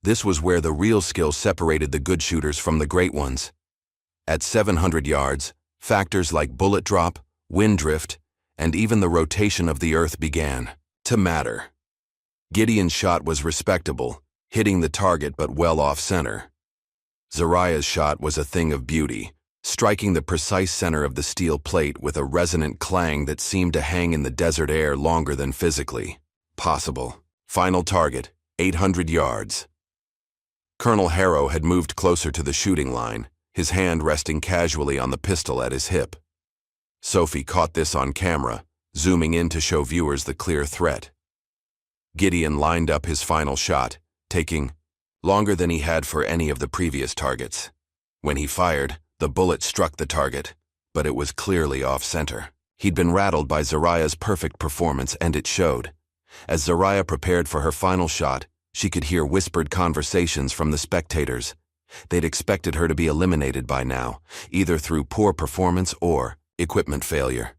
This was where the real skill separated the good shooters from the great ones. At 700 yards, factors like bullet drop, wind drift, and even the rotation of the earth began to matter. Gideon's shot was respectable, hitting the target but well off center. Zariah's shot was a thing of beauty, striking the precise center of the steel plate with a resonant clang that seemed to hang in the desert air longer than physically possible. Final target, 800 yards. Colonel Harrow had moved closer to the shooting line, his hand resting casually on the pistol at his hip. Sophie caught this on camera, zooming in to show viewers the clear threat. Gideon lined up his final shot, taking longer than he had for any of the previous targets. When he fired, the bullet struck the target, but it was clearly off-center. He'd been rattled by Zariah's perfect performance, and it showed. As Zariah prepared for her final shot, she could hear whispered conversations from the spectators. They'd expected her to be eliminated by now, either through poor performance or equipment failure.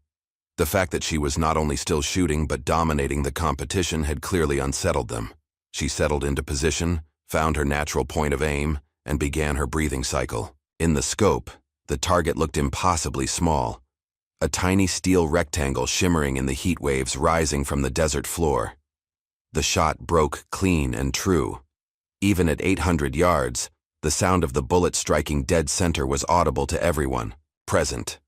The fact that she was not only still shooting but dominating the competition had clearly unsettled them. She settled into position, found her natural point of aim, and began her breathing cycle. In the scope, the target looked impossibly small, a tiny steel rectangle shimmering in the heat waves rising from the desert floor. The shot broke clean and true. Even at 800 yards, The sound of the bullet striking dead center was audible to everyone present.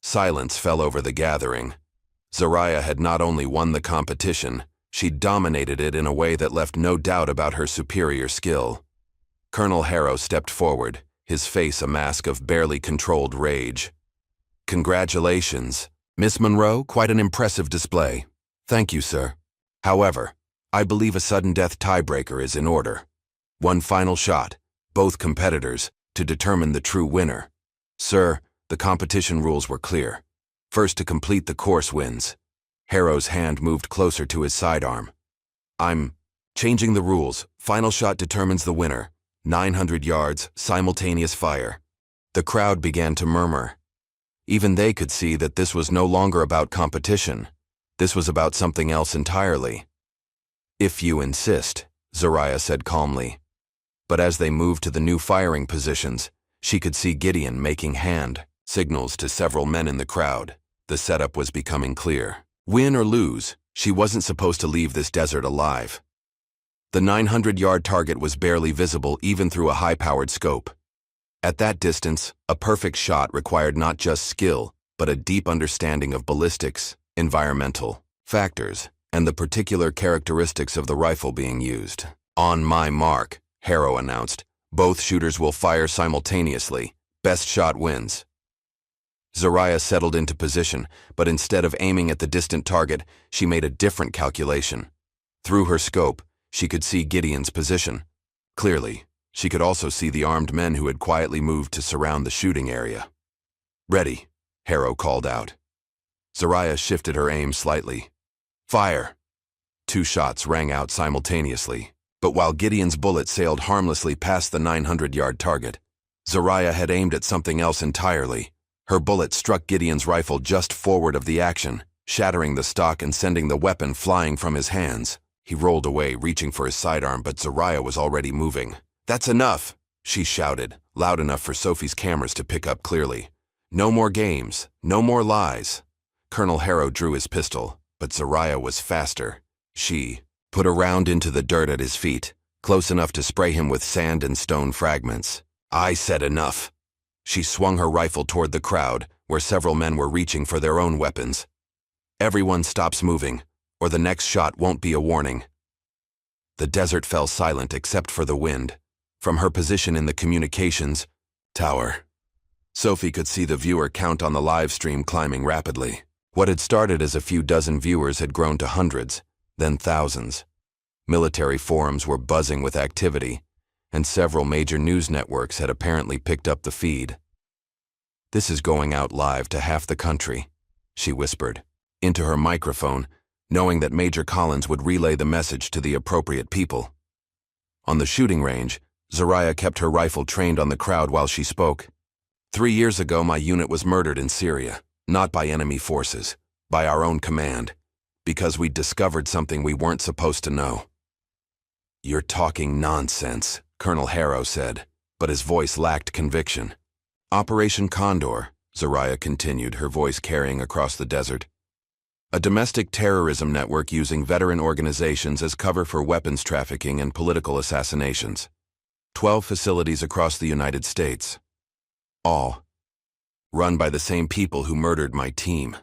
Silence fell over the gathering. Zariah had not only won the competition, she dominated it in a way that left no doubt about her superior skill. Colonel Harrow stepped forward, his face a mask of barely controlled rage. "Congratulations, Miss Monroe, quite an impressive display." "Thank you, sir. However, I believe a sudden death tiebreaker is in order. One final shot, both competitors, to determine the true winner. Sir, the competition rules were clear. First to complete the course wins." Harrow's hand moved closer to his sidearm. "I'm changing the rules. Final shot determines the winner. 900 yards, simultaneous fire." The crowd began to murmur. Even they could see that this was no longer about competition. This was about something else entirely. "If you insist," Zariah said calmly. But as they moved to the new firing positions, she could see Gideon making hand signals to several men in the crowd. The setup was becoming clear. Win or lose, she wasn't supposed to leave this desert alive. The 900-yard target was barely visible even through a high-powered scope. At that distance, a perfect shot required not just skill, but a deep understanding of ballistics, environmental factors, and the particular characteristics of the rifle being used. "On my mark," Harrow announced. "Both shooters will fire simultaneously. Best shot wins." Zariah settled into position, but instead of aiming at the distant target, she made a different calculation. Through her scope, she could see Gideon's position. Clearly, she could also see the armed men who had quietly moved to surround the shooting area. "Ready," Harrow called out. Zariah shifted her aim slightly. "Fire!" 2 shots rang out simultaneously, but while Gideon's bullet sailed harmlessly past the 900-yard target, Zariah had aimed at something else entirely. Her bullet struck Gideon's rifle just forward of the action, shattering the stock and sending the weapon flying from his hands. He rolled away, reaching for his sidearm, but Zariah was already moving. "That's enough!" she shouted, loud enough for Sophie's cameras to pick up clearly. "No more games, no more lies." Colonel Harrow drew his pistol, but Zariah was faster. She put a round into the dirt at his feet, close enough to spray him with sand and stone fragments. "I said enough." She swung her rifle toward the crowd, where several men were reaching for their own weapons. "Everyone stops moving, or the next shot won't be a warning." The desert fell silent except for the wind. From her position in the communications tower, Sophie could see the viewer count on the live stream climbing rapidly. What had started as a few dozen viewers had grown to hundreds, then thousands. Military forums were buzzing with activity, and several major news networks had apparently picked up the feed. "This is going out live to half the country," she whispered into her microphone, knowing that Major Collins would relay the message to the appropriate people. On the shooting range, Zariah kept her rifle trained on the crowd while she spoke. 3 years ago, my unit was murdered in Syria, not by enemy forces, by our own command, because we discovered something we weren't supposed to know." "You're talking nonsense," Colonel Harrow said, but his voice lacked conviction. "Operation Condor," Zariah continued, her voice carrying across the desert. "A domestic terrorism network using veteran organizations as cover for weapons trafficking and political assassinations. 12 facilities across the United States. All run by the same people who murdered my team."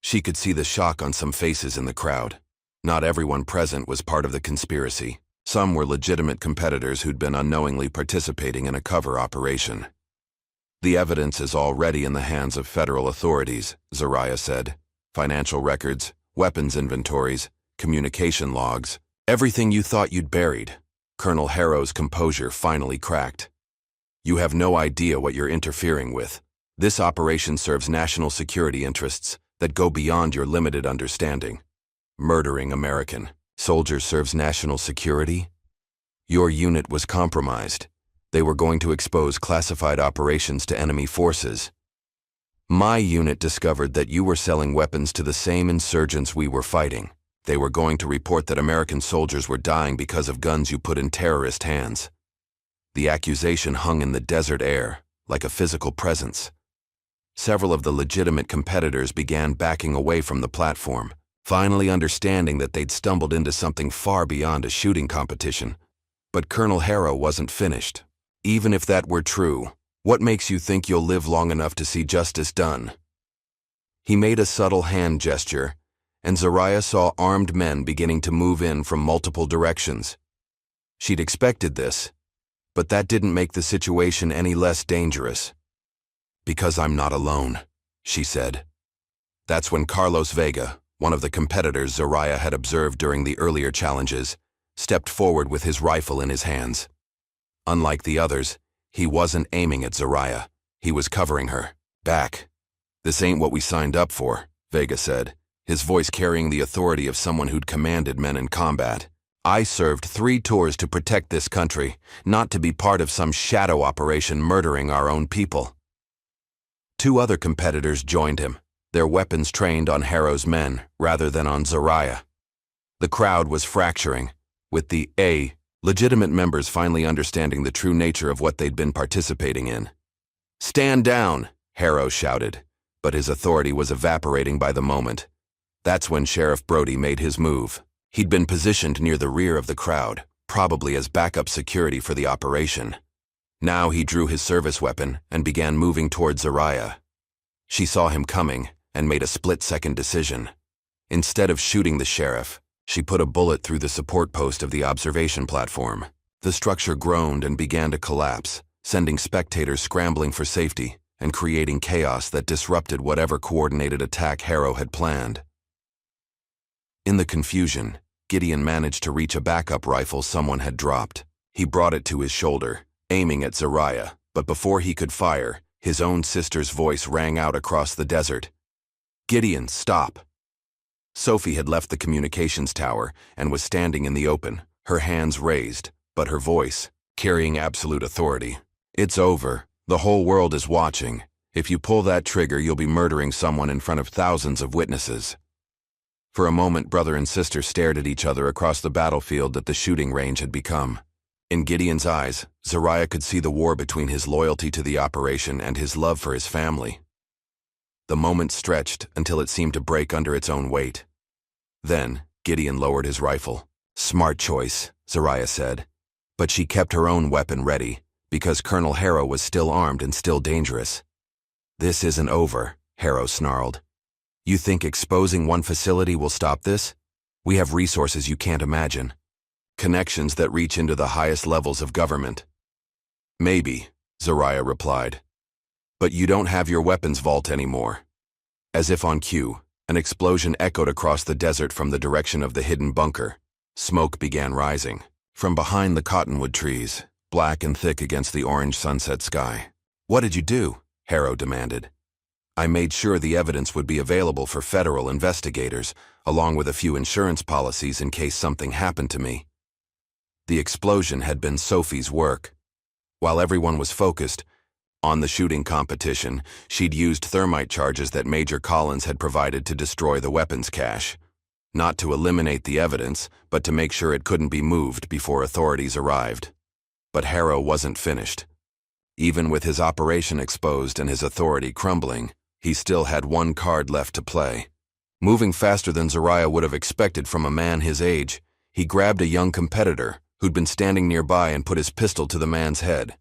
She could see the shock on some faces in the crowd. Not everyone present was part of the conspiracy. Some were legitimate competitors who'd been unknowingly participating in a cover operation. "The evidence is already in the hands of federal authorities," Zariah said. "Financial records, weapons inventories, communication logs, everything you thought you'd buried." Colonel Harrow's composure finally cracked. "You have no idea what you're interfering with. This operation serves national security interests that go beyond your limited understanding. Murdering American soldiers serves national security? Your unit was compromised. They were going to expose classified operations to enemy forces. My unit discovered that you were selling weapons to the same insurgents we were fighting. They were going to report that American soldiers were dying because of guns you put in terrorist hands." The accusation hung in the desert air, like a physical presence. Several of the legitimate competitors began backing away from the platform, finally understanding that they'd stumbled into something far beyond a shooting competition. But Colonel Harrow wasn't finished. Even if that were true, what makes you think you'll live long enough to see justice done? He made a subtle hand gesture, and Zariah saw armed men beginning to move in from multiple directions. She'd expected this, but that didn't make the situation any less dangerous. "Because I'm not alone," she said. That's when Carlos Vega, one of the competitors Zariah had observed during the earlier challenges, stepped forward with his rifle in his hands. Unlike the others, he wasn't aiming at Zariah. He was covering her. "Back. This ain't what we signed up for," Vega said, his voice carrying the authority of someone who'd commanded men in combat. "I served 3 tours to protect this country, not to be part of some shadow operation murdering our own people." 2 other competitors joined him, their weapons trained on Harrow's men rather than on Zariah. The crowd was fracturing, with the legitimate members finally understanding the true nature of what they'd been participating in. "Stand down," Harrow shouted, but his authority was evaporating by the moment. That's when Sheriff Brody made his move. He'd been positioned near the rear of the crowd, probably as backup security for the operation. Now he drew his service weapon and began moving towards Zariah. She saw him coming and made a split-second decision. Instead of shooting the sheriff, she put a bullet through the support post of the observation platform. The structure groaned and began to collapse, sending spectators scrambling for safety and creating chaos that disrupted whatever coordinated attack Harrow had planned. In the confusion, Gideon managed to reach a backup rifle someone had dropped. He brought it to his shoulder, aiming at Zariah, but before he could fire, his own sister's voice rang out across the desert. "Gideon, stop!" Sophie had left the communications tower and was standing in the open, her hands raised, but her voice, carrying absolute authority. "It's over. The whole world is watching. If you pull that trigger, you'll be murdering someone in front of thousands of witnesses." For a moment, brother and sister stared at each other across the battlefield that the shooting range had become. In Gideon's eyes, Zariah could see the war between his loyalty to the operation and his love for his family. The moment stretched until it seemed to break under its own weight. Then, Gideon lowered his rifle. "Smart choice," Zariah said. But she kept her own weapon ready, because Colonel Harrow was still armed and still dangerous. "This isn't over," Harrow snarled. "You think exposing one facility will stop this? We have resources you can't imagine. Connections that reach into the highest levels of government." "Maybe," Zariah replied. "But you don't have your weapons vault anymore." As if on cue, an explosion echoed across the desert from the direction of the hidden bunker. Smoke began rising. From behind the cottonwood trees, black and thick against the orange sunset sky. "What did you do?" Harrow demanded. "I made sure the evidence would be available for federal investigators, along with a few insurance policies in case something happened to me." The explosion had been Sophie's work. While everyone was focused on the shooting competition, she'd used thermite charges that Major Collins had provided to destroy the weapons cache. Not to eliminate the evidence, but to make sure it couldn't be moved before authorities arrived. But Harrow wasn't finished. Even with his operation exposed and his authority crumbling, he still had one card left to play. Moving faster than Zariah would have expected from a man his age, he grabbed a young competitor who'd been standing nearby and put his pistol to the man's head.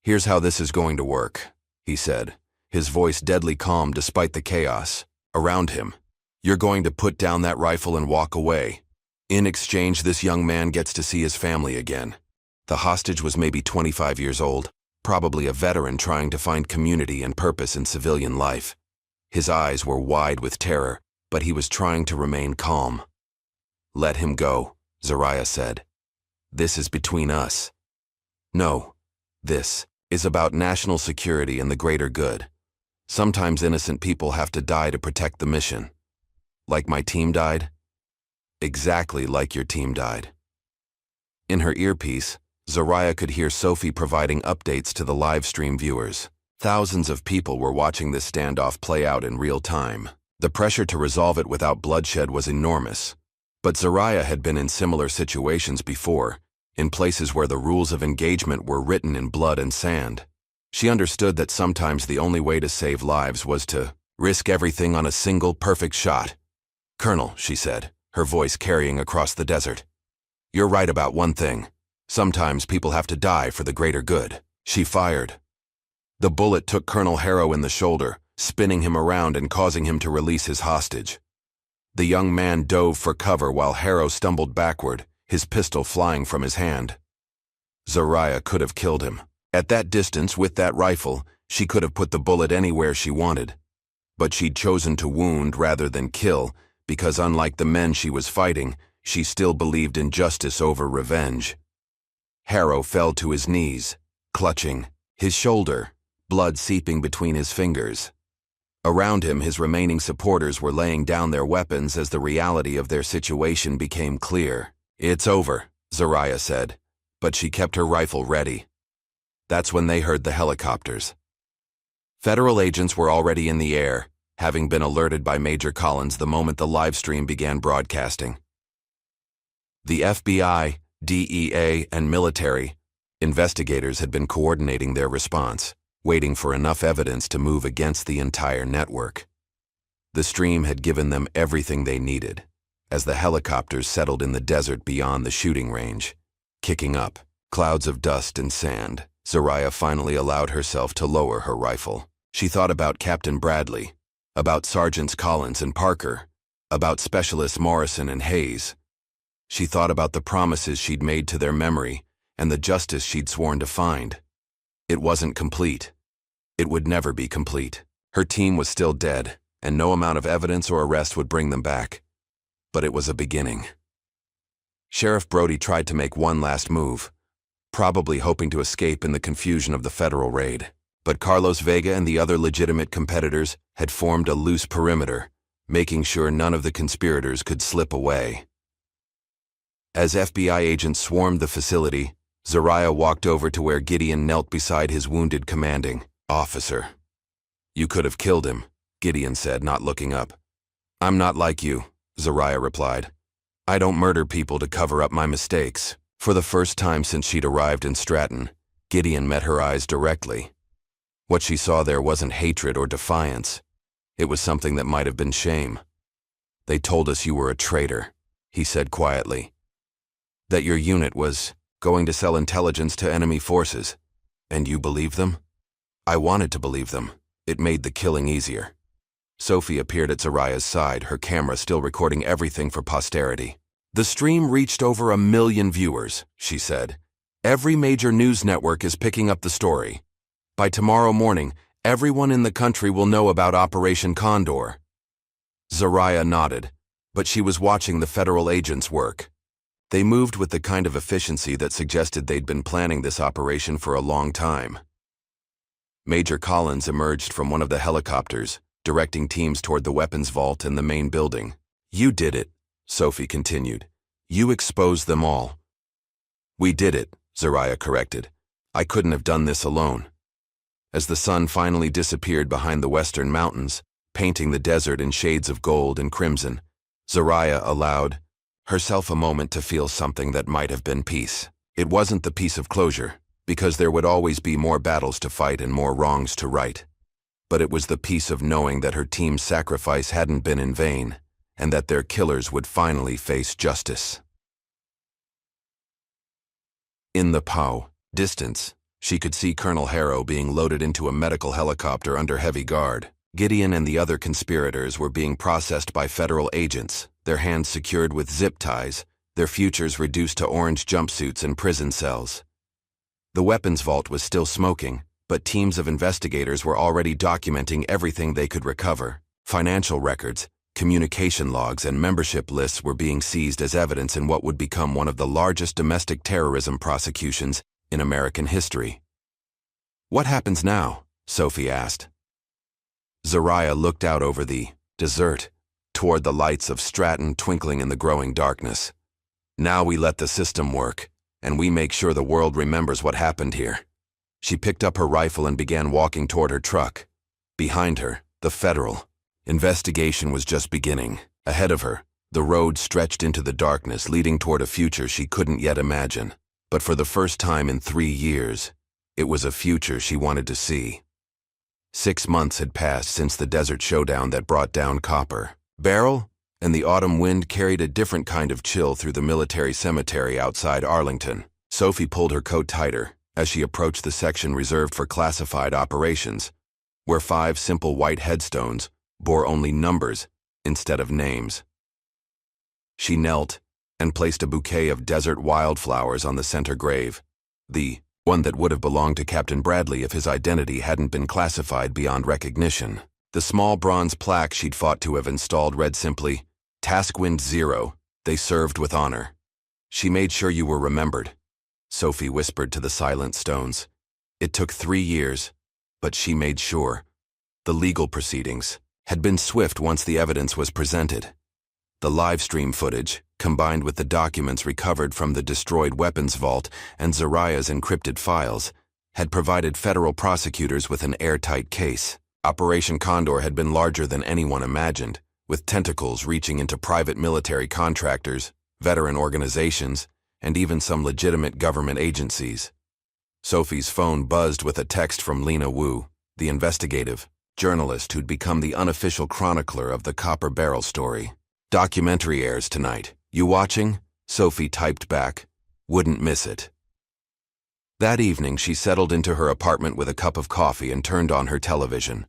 "Here's how this is going to work," he said, his voice deadly calm despite the chaos around him. "You're going to put down that rifle and walk away. In exchange, this young man gets to see his family again." The hostage was maybe 25 years old, probably a veteran trying to find community and purpose in civilian life. His eyes were wide with terror, but he was trying to remain calm. "Let him go," Zariah said. "This is between us." "No, this is about national security and the greater good. Sometimes innocent people have to die to protect the mission." "Like my team died?" "Exactly like your team died." In her earpiece, Zariah could hear Sophie providing updates to the live stream viewers. Thousands of people were watching this standoff play out in real time. The pressure to resolve it without bloodshed was enormous. But Zariah had been in similar situations before, in places where the rules of engagement were written in blood and sand. She understood that sometimes the only way to save lives was to risk everything on a single perfect shot. "Colonel," she said, her voice carrying across the desert. "You're right about one thing. Sometimes people have to die for the greater good. She fired. The bullet took Colonel Harrow in the shoulder, spinning him around and causing him to release his hostage. The young man dove for cover while Harrow stumbled backward, his pistol flying from his hand. Zariah could have killed him. At that distance, with that rifle, she could have put the bullet anywhere she wanted. But she'd chosen to wound rather than kill, because unlike the men she was fighting, she still believed in justice over revenge. Harrow fell to his knees, clutching his shoulder, blood seeping between his fingers. Around him, his remaining supporters were laying down their weapons as the reality of their situation became clear. "It's over," Zariah said, but she kept her rifle ready. That's when they heard the helicopters. Federal agents were already in the air, having been alerted by Major Collins the moment the live stream began broadcasting. The FBI, DEA, and military investigators had been coordinating their response, waiting for enough evidence to move against the entire network. The stream had given them everything they needed, as the helicopters settled in the desert beyond the shooting range, kicking up clouds of dust and sand. Zariah finally allowed herself to lower her rifle. She thought about Captain Bradley, about Sergeants Collins and Parker, about Specialists Morrison and Hayes. She thought about the promises she'd made to their memory and the justice she'd sworn to find. It wasn't complete. It would never be complete. Her team was still dead, and no amount of evidence or arrest would bring them back. But it was a beginning. Sheriff Brody tried to make one last move, probably hoping to escape in the confusion of the federal raid. But Carlos Vega and the other legitimate competitors had formed a loose perimeter, making sure none of the conspirators could slip away. As FBI agents swarmed the facility, Zariah walked over to where Gideon knelt beside his wounded commanding officer. "You could have killed him," Gideon said, not looking up. "I'm not like you," Zariah replied. "I don't murder people to cover up my mistakes." For the first time since she'd arrived in Stratton, Gideon met her eyes directly. What she saw there wasn't hatred or defiance. It was something that might have been shame. "They told us you were a traitor," he said quietly. "That your unit was going to sell intelligence to enemy forces. And you believed them?" "I wanted to believe them. It made the killing easier." Sophie appeared at Zariah's side, her camera still recording everything for posterity. "The stream reached over 1 million viewers," she said. "Every major news network is picking up the story. By tomorrow morning, everyone in the country will know about Operation Condor." Zariah nodded, but she was watching the federal agents work. They moved with the kind of efficiency that suggested they'd been planning this operation for a long time. Major Collins emerged from one of the helicopters, directing teams toward the weapons vault and the main building. "You did it," Sophie continued. "You exposed them all." "We did it," Zariah corrected. "I couldn't have done this alone." As the sun finally disappeared behind the western mountains, painting the desert in shades of gold and crimson, Zariah allowed herself a moment to feel something that might have been peace. It wasn't the peace of closure, because there would always be more battles to fight and more wrongs to right. But it was the peace of knowing that her team's sacrifice hadn't been in vain, and that their killers would finally face justice. In the POW distance, she could see Colonel Harrow being loaded into a medical helicopter under heavy guard. Gideon and the other conspirators were being processed by federal agents, their hands secured with zip ties, their futures reduced to orange jumpsuits and prison cells. The weapons vault was still smoking, but teams of investigators were already documenting everything they could recover. Financial records, communication logs, and membership lists were being seized as evidence in what would become one of the largest domestic terrorism prosecutions in American history. "What happens now?" Sophie asked. Zariah looked out over the desert, toward the lights of Stratton twinkling in the growing darkness. "Now we let the system work, and we make sure the world remembers what happened here." She picked up her rifle and began walking toward her truck. Behind her, the federal investigation was just beginning. Ahead of her, the road stretched into the darkness, leading toward a future she couldn't yet imagine. But for the first time in 3 years, it was a future she wanted to see. 6 months had passed since the desert showdown that brought down Copper Barrel, and the autumn wind carried a different kind of chill through the military cemetery outside Arlington. Sophie pulled her coat tighter as she approached the section reserved for classified operations, where 5 simple white headstones bore only numbers instead of names. She knelt and placed a bouquet of desert wildflowers on the center grave, the one that would have belonged to Captain Bradley if his identity hadn't been classified beyond recognition. The small bronze plaque she'd fought to have installed read simply, "Taskwind 0, they served with honor." "She made sure you were remembered," Sophie whispered to the silent stones. "It took 3 years, but she made sure." The legal proceedings had been swift once the evidence was presented. The live stream footage, combined with the documents recovered from the destroyed weapons vault and Zariah's encrypted files, had provided federal prosecutors with an airtight case. Operation Condor had been larger than anyone imagined, with tentacles reaching into private military contractors, veteran organizations, and even some legitimate government agencies. Sophie's phone buzzed with a text from Lena Wu, the investigative journalist who'd become the unofficial chronicler of the Copper Barrel story. "Documentary airs tonight. You watching?" Sophie typed back. "Wouldn't miss it." That evening, she settled into her apartment with a cup of coffee and turned on her television.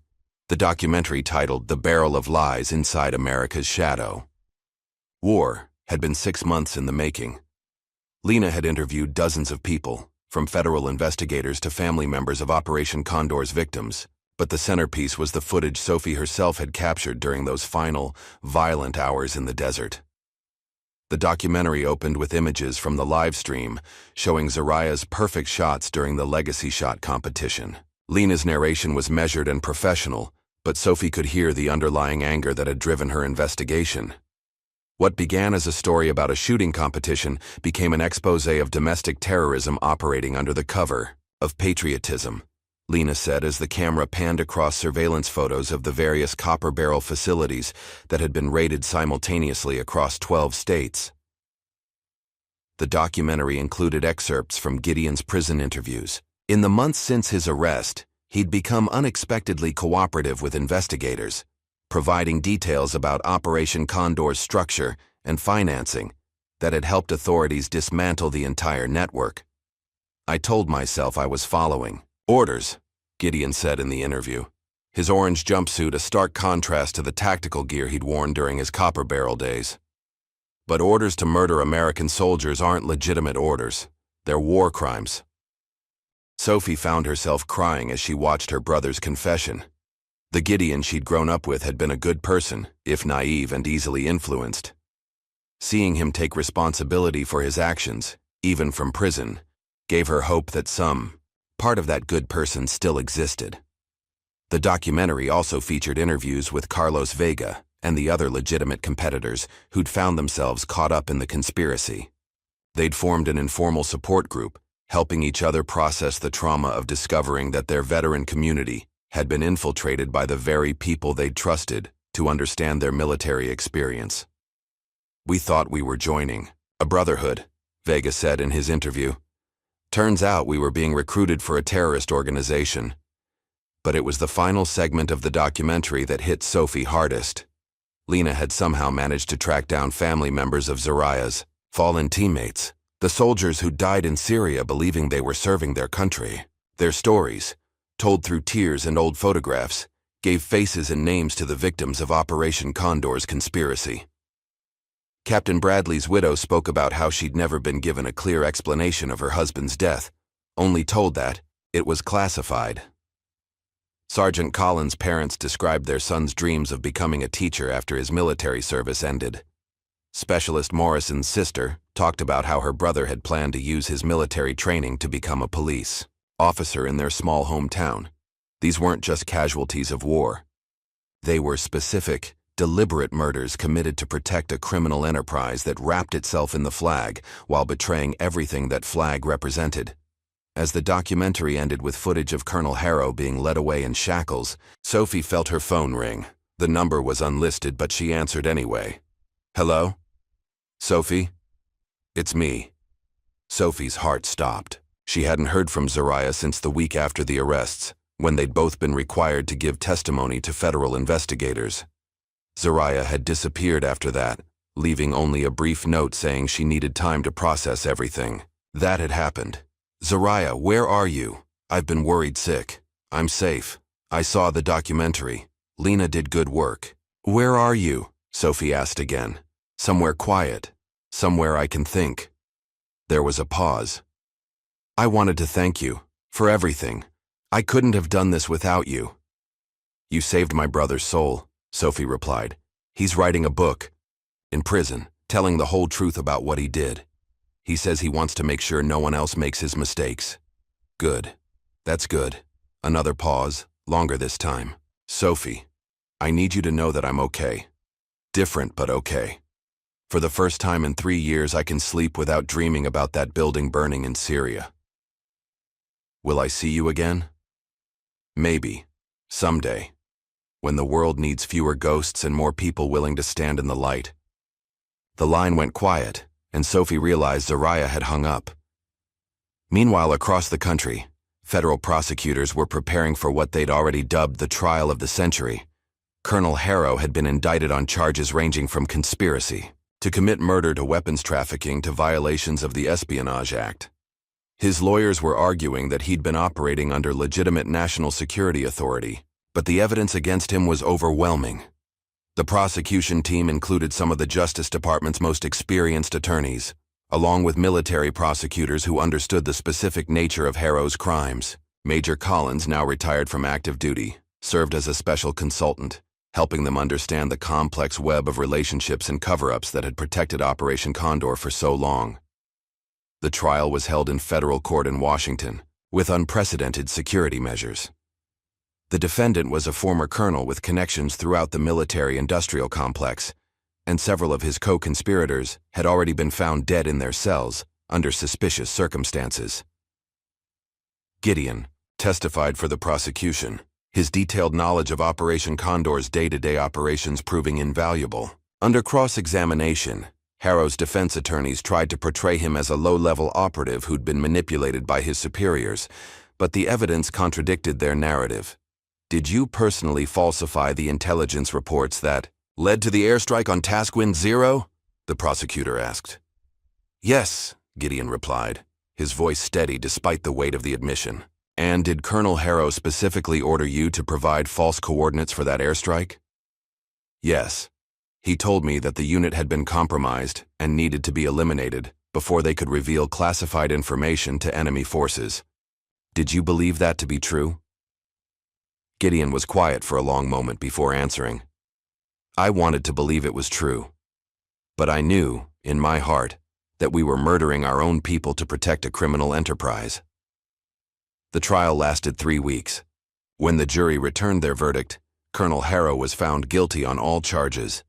The documentary titled "The Barrel of Lies Inside America's Shadow." War had been 6 months in the making. Lena had interviewed dozens of people, from federal investigators to family members of Operation Condor's victims, but the centerpiece was the footage Sophie herself had captured during those final, violent hours in the desert. The documentary opened with images from the live stream, showing Zariah's perfect shots during the legacy shot competition. Lena's narration was measured and professional, but Sophie could hear the underlying anger that had driven her investigation. What began as a story about a shooting competition became an expose of domestic terrorism operating under the cover of patriotism, Lena said as the camera panned across surveillance photos of the various Copper Barrel facilities that had been raided simultaneously across 12 states. The documentary included excerpts from Gideon's prison interviews. In the months since his arrest, he'd become unexpectedly cooperative with investigators, providing details about Operation Condor's structure and financing that had helped authorities dismantle the entire network. "I told myself I was following orders," Gideon said in the interview, his orange jumpsuit a stark contrast to the tactical gear he'd worn during his Copper Barrel days. "But orders to murder American soldiers aren't legitimate orders. They're war crimes." Sophie found herself crying as she watched her brother's confession. The Gideon she'd grown up with had been a good person, if naive and easily influenced. Seeing him take responsibility for his actions, even from prison, gave her hope that some part of that good person still existed. The documentary also featured interviews with Carlos Vega and the other legitimate competitors who'd found themselves caught up in the conspiracy. They'd formed an informal support group, helping each other process the trauma of discovering that their veteran community had been infiltrated by the very people they'd trusted to understand their military experience. "We thought we were joining a brotherhood," Vega said in his interview. "Turns out we were being recruited for a terrorist organization." But it was the final segment of the documentary that hit Sophie hardest. Lena had somehow managed to track down family members of Zariah's fallen teammates, the soldiers who died in Syria believing they were serving their country. Their stories, told through tears and old photographs, gave faces and names to the victims of Operation Condor's conspiracy. Captain Bradley's widow spoke about how she'd never been given a clear explanation of her husband's death, only told that it was classified. Sergeant Collins' parents described their son's dreams of becoming a teacher after his military service ended. Specialist Morrison's sister talked about how her brother had planned to use his military training to become a police officer in their small hometown. These weren't just casualties of war. They were specific, deliberate murders committed to protect a criminal enterprise that wrapped itself in the flag while betraying everything that flag represented. As the documentary ended with footage of Colonel Harrow being led away in shackles, Sophie felt her phone ring. The number was unlisted, but she answered anyway. "Hello? Sophie? It's me." Sophie's heart stopped. She hadn't heard from Zariah since the week after the arrests, when they'd both been required to give testimony to federal investigators. Zariah had disappeared after that, leaving only a brief note saying she needed time to process everything. That had happened. Zariah, where are you? I've been worried sick. I'm safe. I saw the documentary. Lena did good work. Where are you? Sophie asked again. Somewhere quiet. Somewhere I can think. There was a pause. I wanted to thank you for everything. I couldn't have done this without you. You saved my brother's soul, Sophie replied. He's writing a book. In prison, telling the whole truth about what he did. He says he wants to make sure no one else makes his mistakes. Good. That's good. Another pause, longer this time. Sophie, I need you to know that I'm okay. Different, but okay. For the first time in 3 years, I can sleep without dreaming about that building burning in Syria. Will I see you again? Maybe. Someday. When the world needs fewer ghosts and more people willing to stand in the light. The line went quiet, and Sophie realized Zariah had hung up. Meanwhile, across the country, federal prosecutors were preparing for what they'd already dubbed the trial of the century. Colonel Harrow had been indicted on charges ranging from conspiracy to commit murder to weapons trafficking to violations of the Espionage Act. His lawyers were arguing that he'd been operating under legitimate national security authority, but the evidence against him was overwhelming. The prosecution team included some of the Justice Department's most experienced attorneys, along with military prosecutors who understood the specific nature of Harrow's crimes. Major Collins, now retired from active duty, served as a special consultant, helping them understand the complex web of relationships and cover-ups that had protected Operation Condor for so long. The trial was held in federal court in Washington, with unprecedented security measures. The defendant was a former colonel with connections throughout the military-industrial complex, and several of his co-conspirators had already been found dead in their cells under suspicious circumstances. Gideon testified for the prosecution, his detailed knowledge of Operation Condor's day-to-day operations proving invaluable. Under cross-examination, Harrow's defense attorneys tried to portray him as a low-level operative who'd been manipulated by his superiors, but the evidence contradicted their narrative. Did you personally falsify the intelligence reports that led to the airstrike on Task Wind 0? The prosecutor asked. Yes, Gideon replied, his voice steady despite the weight of the admission. And did Colonel Harrow specifically order you to provide false coordinates for that airstrike? Yes. He told me that the unit had been compromised and needed to be eliminated before they could reveal classified information to enemy forces. Did you believe that to be true? Gideon was quiet for a long moment before answering. I wanted to believe it was true. But I knew, in my heart, that we were murdering our own people to protect a criminal enterprise. The trial lasted 3 weeks. When the jury returned their verdict, Colonel Harrow was found guilty on all charges.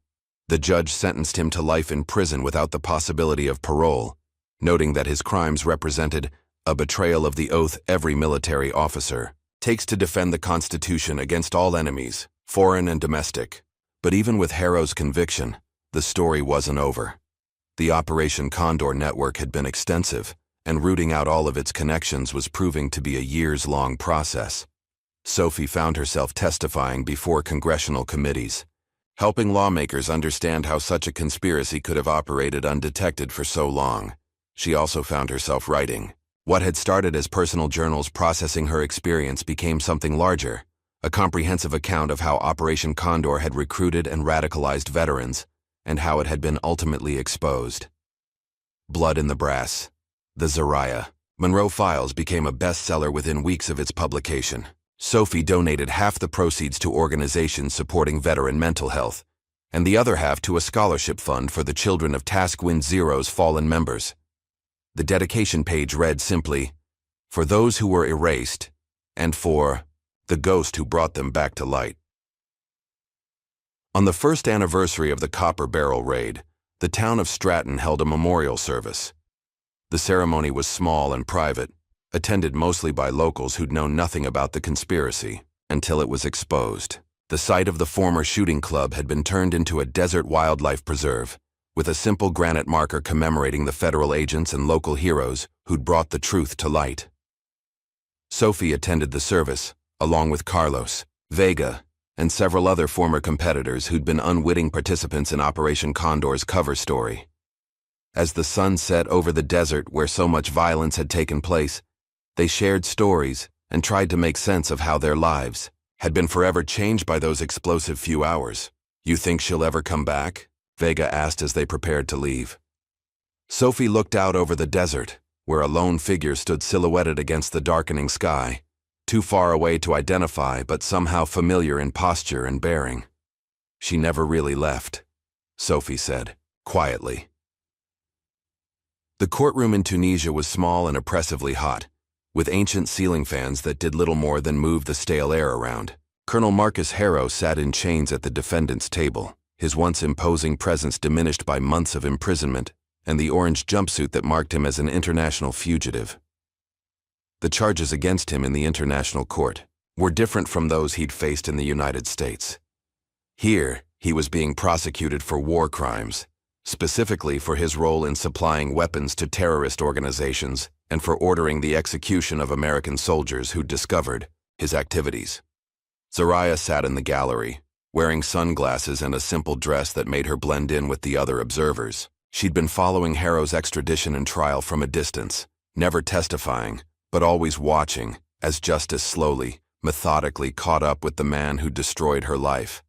The judge sentenced him to life in prison without the possibility of parole, noting that his crimes represented a betrayal of the oath every military officer takes to defend the Constitution against all enemies, foreign and domestic. But even with Harrow's conviction, the story wasn't over. The Operation Condor network had been extensive, and rooting out all of its connections was proving to be a years-long process. Sophie found herself testifying before congressional committees, helping lawmakers understand how such a conspiracy could have operated undetected for so long. She also found herself writing. What had started as personal journals processing her experience became something larger, a comprehensive account of how Operation Condor had recruited and radicalized veterans, and how it had been ultimately exposed. Blood in the Brass. The Zariah Monroe Files became a bestseller within weeks of its publication. Sophie donated half the proceeds to organizations supporting veteran mental health, and the other half to a scholarship fund for the children of Task Wind 0's fallen members. The dedication page read simply, "For those who were erased, and for the ghost who brought them back to light." On the first anniversary of the Copper Barrel raid, the town of Stratton held a memorial service. The ceremony was small and private, attended mostly by locals who'd known nothing about the conspiracy until it was exposed. The site of the former shooting club had been turned into a desert wildlife preserve, with a simple granite marker commemorating the federal agents and local heroes who'd brought the truth to light. Sophie attended the service, along with Carlos, Vega, and several other former competitors who'd been unwitting participants in Operation Condor's cover story. As the sun set over the desert where so much violence had taken place, they shared stories and tried to make sense of how their lives had been forever changed by those explosive few hours. "You think she'll ever come back?" Vega asked as they prepared to leave. Sophie looked out over the desert, where a lone figure stood silhouetted against the darkening sky, too far away to identify but somehow familiar in posture and bearing. "She never really left," Sophie said, quietly. The courtroom in Tunisia was small and oppressively hot, with ancient ceiling fans that did little more than move the stale air around. Colonel Marcus Harrow sat in chains at the defendant's table, his once imposing presence diminished by months of imprisonment and the orange jumpsuit that marked him as an international fugitive. The charges against him in the international court were different from those he'd faced in the United States. Here, he was being prosecuted for war crimes, specifically for his role in supplying weapons to terrorist organizations and for ordering the execution of American soldiers who'd discovered his activities. Zariah sat in the gallery, wearing sunglasses and a simple dress that made her blend in with the other observers. She'd been following Harrow's extradition and trial from a distance, never testifying, but always watching as justice slowly, methodically caught up with the man who destroyed her life.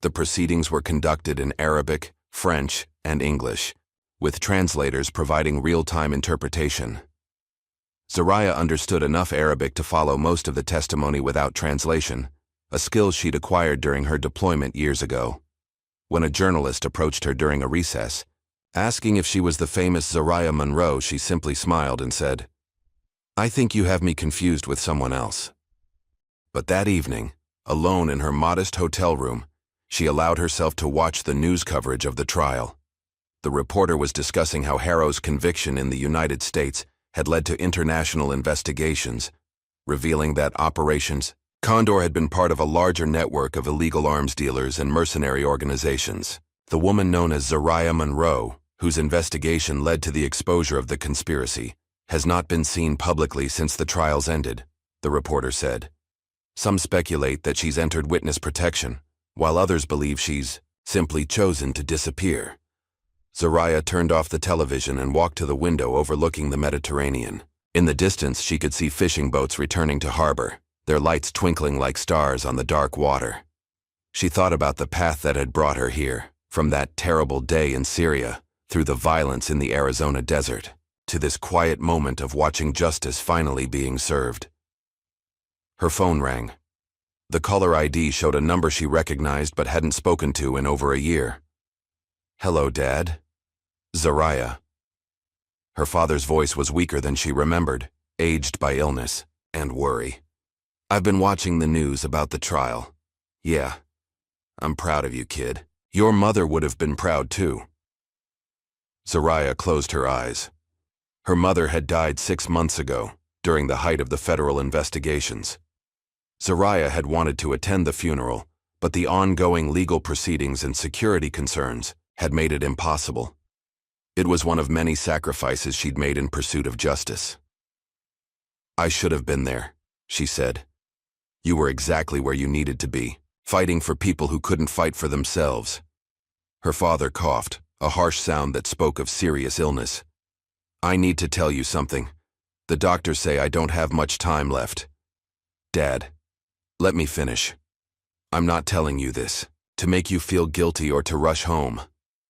The proceedings were conducted in Arabic, French, and English, with translators providing real-time interpretation. Zariah understood enough Arabic to follow most of the testimony without translation, a skill she'd acquired during her deployment years ago. When a journalist approached her during a recess, asking if she was the famous Zariah Monroe, she simply smiled and said, "I think you have me confused with someone else." But that evening, alone in her modest hotel room, she allowed herself to watch the news coverage of the trial. The reporter was discussing how Harrow's conviction in the United States had led to international investigations, revealing that Operations Condor had been part of a larger network of illegal arms dealers and mercenary organizations. The woman known as Zariah Monroe, whose investigation led to the exposure of the conspiracy, has not been seen publicly since the trials ended, the reporter said. Some speculate that she's entered witness protection, while others believe she's simply chosen to disappear. Zariah turned off the television and walked to the window overlooking the Mediterranean. In the distance, she could see fishing boats returning to harbor, their lights twinkling like stars on the dark water. She thought about the path that had brought her here, from that terrible day in Syria, through the violence in the Arizona desert, to this quiet moment of watching justice finally being served. Her phone rang. The caller ID showed a number she recognized but hadn't spoken to in over a year. "Hello, Dad." "Zariah." Her father's voice was weaker than she remembered, aged by illness and worry. "I've been watching the news about the trial. Yeah, I'm proud of you, kid. Your mother would have been proud too." Zariah closed her eyes. Her mother had died 6 months ago, during the height of the federal investigations. Zariah had wanted to attend the funeral, but the ongoing legal proceedings and security concerns had made it impossible. It was one of many sacrifices she'd made in pursuit of justice. "I should have been there," she said. "You were exactly where you needed to be, fighting for people who couldn't fight for themselves." Her father coughed, a harsh sound that spoke of serious illness. "I need to tell you something. The doctors say I don't have much time left." "Dad, let me finish. I'm not telling you this to make you feel guilty or to rush home.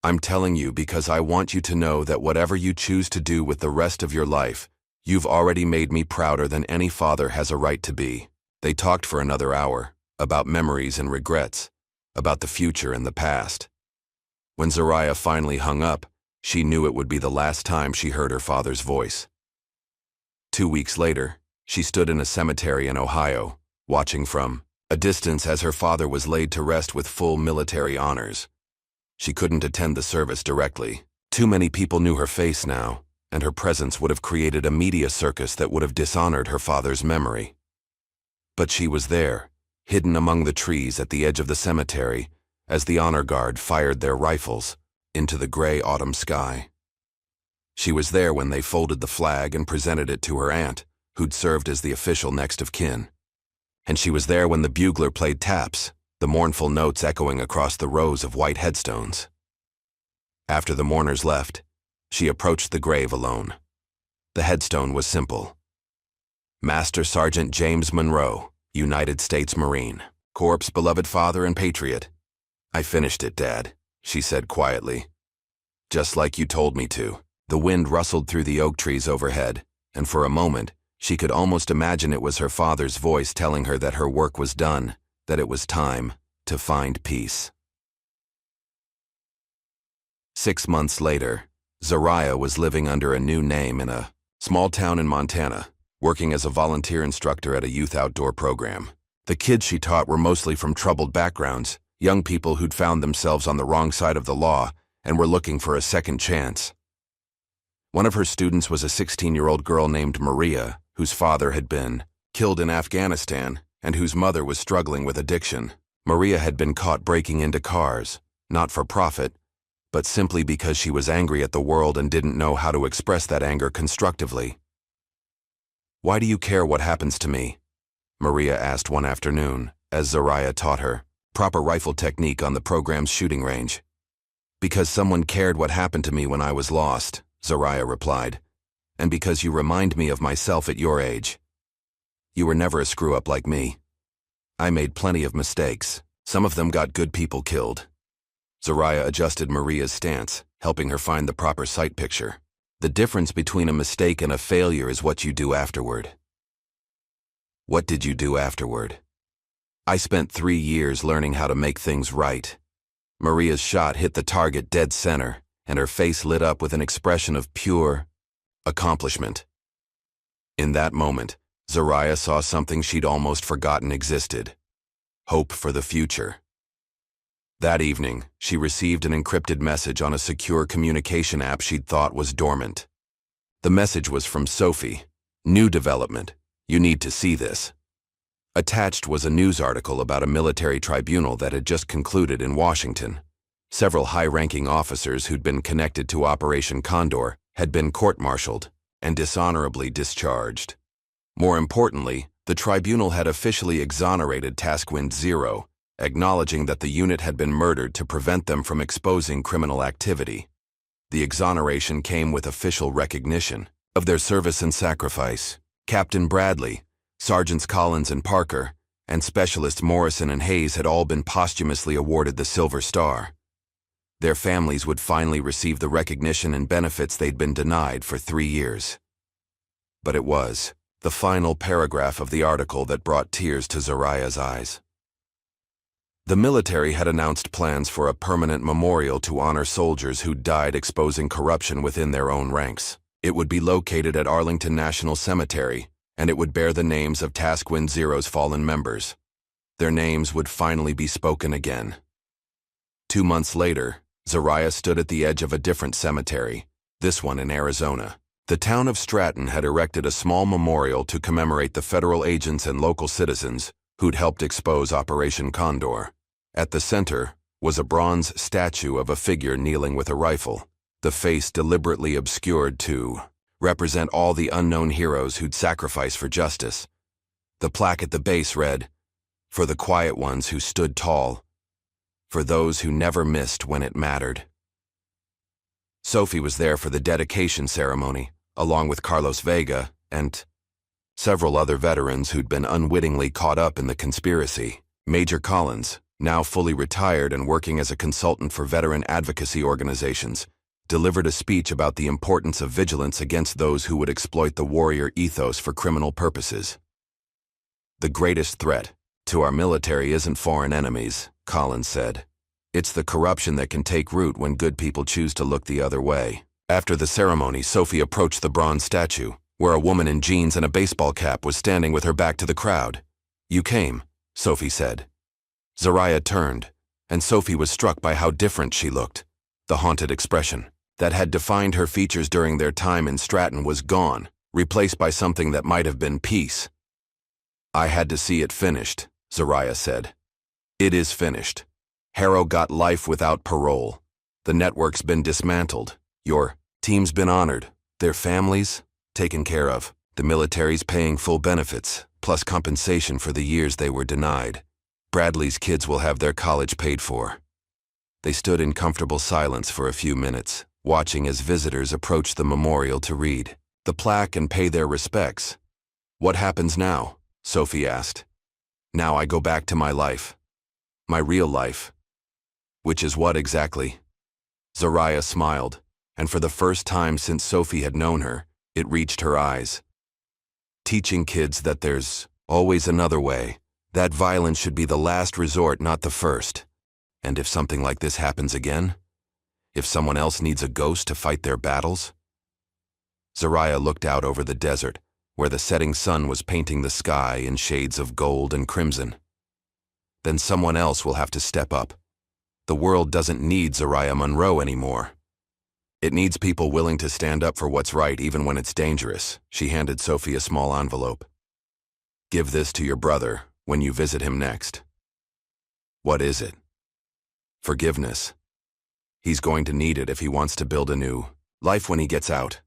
I'm telling you because I want you to know that whatever you choose to do with the rest of your life, you've already made me prouder than any father has a right to be." They talked for another hour, about memories and regrets, about the future and the past. When Zariah finally hung up, she knew it would be the last time she heard her father's voice. 2 weeks later, she stood in a cemetery in Ohio, watching from a distance as her father was laid to rest with full military honors. She couldn't attend the service directly. Too many people knew her face now, and her presence would have created a media circus that would have dishonored her father's memory. But she was there, hidden among the trees at the edge of the cemetery, as the honor guard fired their rifles into the gray autumn sky. She was there when they folded the flag and presented it to her aunt, who'd served as the official next of kin. And she was there when the bugler played taps, the mournful notes echoing across the rows of white headstones. After the mourners left, She approached the grave alone. The headstone was simple. Master Sergeant James Monroe, United States Marine. Corpse, beloved father and patriot. I finished it, Dad, she said quietly. Just like you told me to. The wind rustled through the oak trees overhead, and for a moment, she could almost imagine it was her father's voice telling her that her work was done, that it was time to find peace. 6 months later, Zariah was living under a new name in a small town in Montana, working as a volunteer instructor at a youth outdoor program. The kids she taught were mostly from troubled backgrounds, young people who'd found themselves on the wrong side of the law and were looking for a second chance. One of her students was a 16-year-old girl named Maria, whose father had been killed in Afghanistan and whose mother was struggling with addiction. Maria had been caught breaking into cars, not for profit, but simply because she was angry at the world and didn't know how to express that anger constructively. "Why do you care what happens to me?" Maria asked one afternoon, as Zariah taught her proper rifle technique on the program's shooting range. "Because someone cared what happened to me when I was lost," Zariah replied, "and because you remind me of myself at your age. You were never a screw-up like me. I made plenty of mistakes. Some of them got good people killed." Zariah adjusted Maria's stance, helping her find the proper sight picture. The difference between a mistake and a failure is what you do afterward. What did you do afterward? I spent 3 years learning how to make things right. Maria's shot hit the target dead center, and her face lit up with an expression of pure accomplishment. In that moment, Zariah saw something she'd almost forgotten existed: hope for the future. That evening, she received an encrypted message on a secure communication app she'd thought was dormant. The message was from Sophie. "New development. You need to see this." Attached was a news article about a military tribunal that had just concluded in Washington. Several high-ranking officers who'd been connected to Operation Condor had been court-martialed and dishonorably discharged. More importantly, the tribunal had officially exonerated Task Wind 0, acknowledging that the unit had been murdered to prevent them from exposing criminal activity. The exoneration came with official recognition of their service and sacrifice. Captain Bradley, Sergeants Collins and Parker, and Specialists Morrison and Hayes had all been posthumously awarded the Silver Star. Their families would finally receive the recognition and benefits they'd been denied for 3 years. But it was the final paragraph of the article that brought tears to Zariah's eyes. The military had announced plans for a permanent memorial to honor soldiers who died exposing corruption within their own ranks. It would be located at Arlington National Cemetery, and it would bear the names of Task Wind 0's fallen members. Their names would finally be spoken again. 2 months later, Zariah stood at the edge of a different cemetery, this one in Arizona. The town of Stratton had erected a small memorial to commemorate the federal agents and local citizens who'd helped expose Operation Condor. At the center was a bronze statue of a figure kneeling with a rifle, the face deliberately obscured to represent all the unknown heroes who'd sacrificed for justice. The plaque at the base read, "For the quiet ones who stood tall, for those who never missed when it mattered." Sophie was there for the dedication ceremony, along with Carlos Vega and several other veterans who'd been unwittingly caught up in the conspiracy. Major Collins, now fully retired and working as a consultant for veteran advocacy organizations, delivered a speech about the importance of vigilance against those who would exploit the warrior ethos for criminal purposes. "The greatest threat to our military isn't foreign enemies," Collins said. "It's the corruption that can take root when good people choose to look the other way." After the ceremony, Sophie approached the bronze statue, where a woman in jeans and a baseball cap was standing with her back to the crowd. "You came," Sophie said. Zariah turned, and Sophie was struck by how different she looked. The haunted expression that had defined her features during their time in Stratton was gone, replaced by something that might have been peace. "I had to see it finished," Zariah said. "It is finished. Harrow got life without parole. The network's been dismantled. Your team's been honored. Their families taken care of. The military's paying full benefits, plus compensation for the years they were denied. Bradley's kids will have their college paid for." They stood in comfortable silence for a few minutes, watching as visitors approached the memorial to read the plaque and pay their respects. "What happens now?" Sophie asked. "Now I go back to my life. My real life." "Which is what exactly?" Zariah smiled, and for the first time since Sophie had known her, it reached her eyes. "Teaching kids that there's always another way, that violence should be the last resort, not the first. And if something like this happens again? If someone else needs a ghost to fight their battles?" Zariah looked out over the desert, where the setting sun was painting the sky in shades of gold and crimson. "Then someone else will have to step up. The world doesn't need Zariah Monroe anymore. It needs people willing to stand up for what's right even when it's dangerous." She handed Sophie a small envelope. "Give this to your brother when you visit him next." "What is it?" "Forgiveness. He's going to need it if he wants to build a new life when he gets out."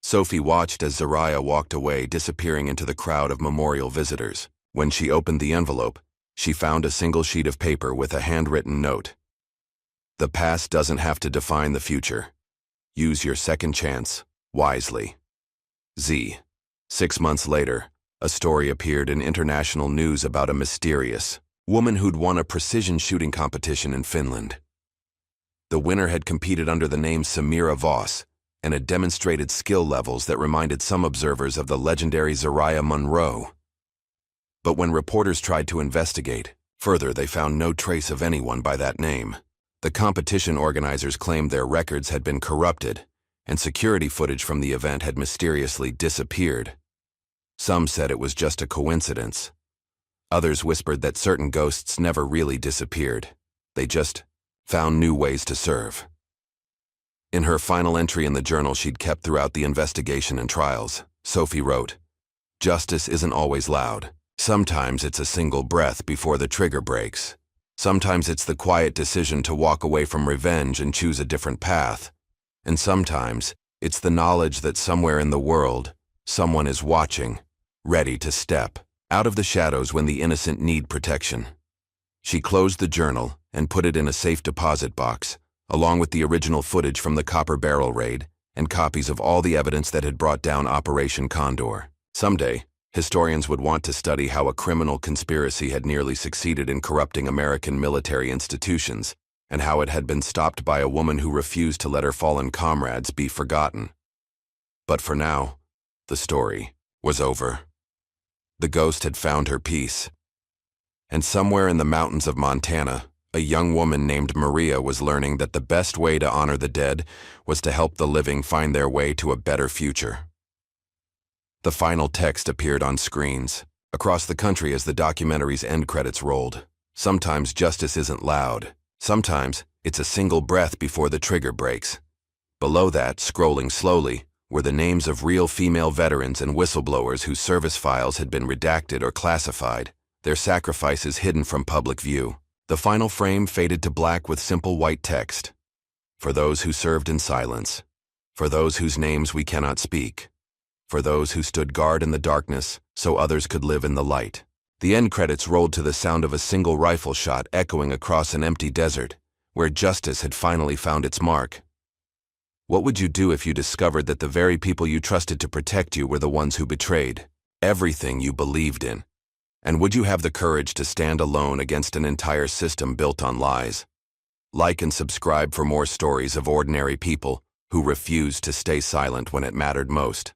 Sophie watched as Zariah walked away, disappearing into the crowd of memorial visitors. When she opened the envelope, she found a single sheet of paper with a handwritten note. "The past doesn't have to define the future. Use your second chance wisely. Z." 6 months later, a story appeared in international news about a mysterious woman who'd won a precision shooting competition in Finland. The winner had competed under the name Samira Voss and had demonstrated skill levels that reminded some observers of the legendary Zariah Monroe. But when reporters tried to investigate further, they found no trace of anyone by that name. The competition organizers claimed their records had been corrupted, and security footage from the event had mysteriously disappeared. Some said it was just a coincidence. Others whispered that certain ghosts never really disappeared. They just found new ways to serve. In her final entry in the journal she'd kept throughout the investigation and trials, Sophie wrote, "Justice isn't always loud. Sometimes it's a single breath before the trigger breaks. Sometimes it's the quiet decision to walk away from revenge and choose a different path. And sometimes it's the knowledge that somewhere in the world, someone is watching, ready to step out of the shadows when the innocent need protection." She closed the journal and put it in a safe deposit box, along with the original footage from the Copper Barrel raid and copies of all the evidence that had brought down Operation Condor. Someday, historians would want to study how a criminal conspiracy had nearly succeeded in corrupting American military institutions, and how it had been stopped by a woman who refused to let her fallen comrades be forgotten. But for now, the story was over. The ghost had found her peace. And somewhere in the mountains of Montana, a young woman named Maria was learning that the best way to honor the dead was to help the living find their way to a better future. The final text appeared on screens across the country as the documentary's end credits rolled. Sometimes justice isn't loud. Sometimes it's a single breath before the trigger breaks. Below that, scrolling slowly, were the names of real female veterans and whistleblowers whose service files had been redacted or classified, their sacrifices hidden from public view. The final frame faded to black with simple white text. "For those who served in silence. For those whose names we cannot speak. For those who stood guard in the darkness so others could live in the light." The end credits rolled to the sound of a single rifle shot echoing across an empty desert, where justice had finally found its mark. What would you do if you discovered that the very people you trusted to protect you were the ones who betrayed everything you believed in? And would you have the courage to stand alone against an entire system built on lies? Like and subscribe for more stories of ordinary people who refused to stay silent when it mattered most.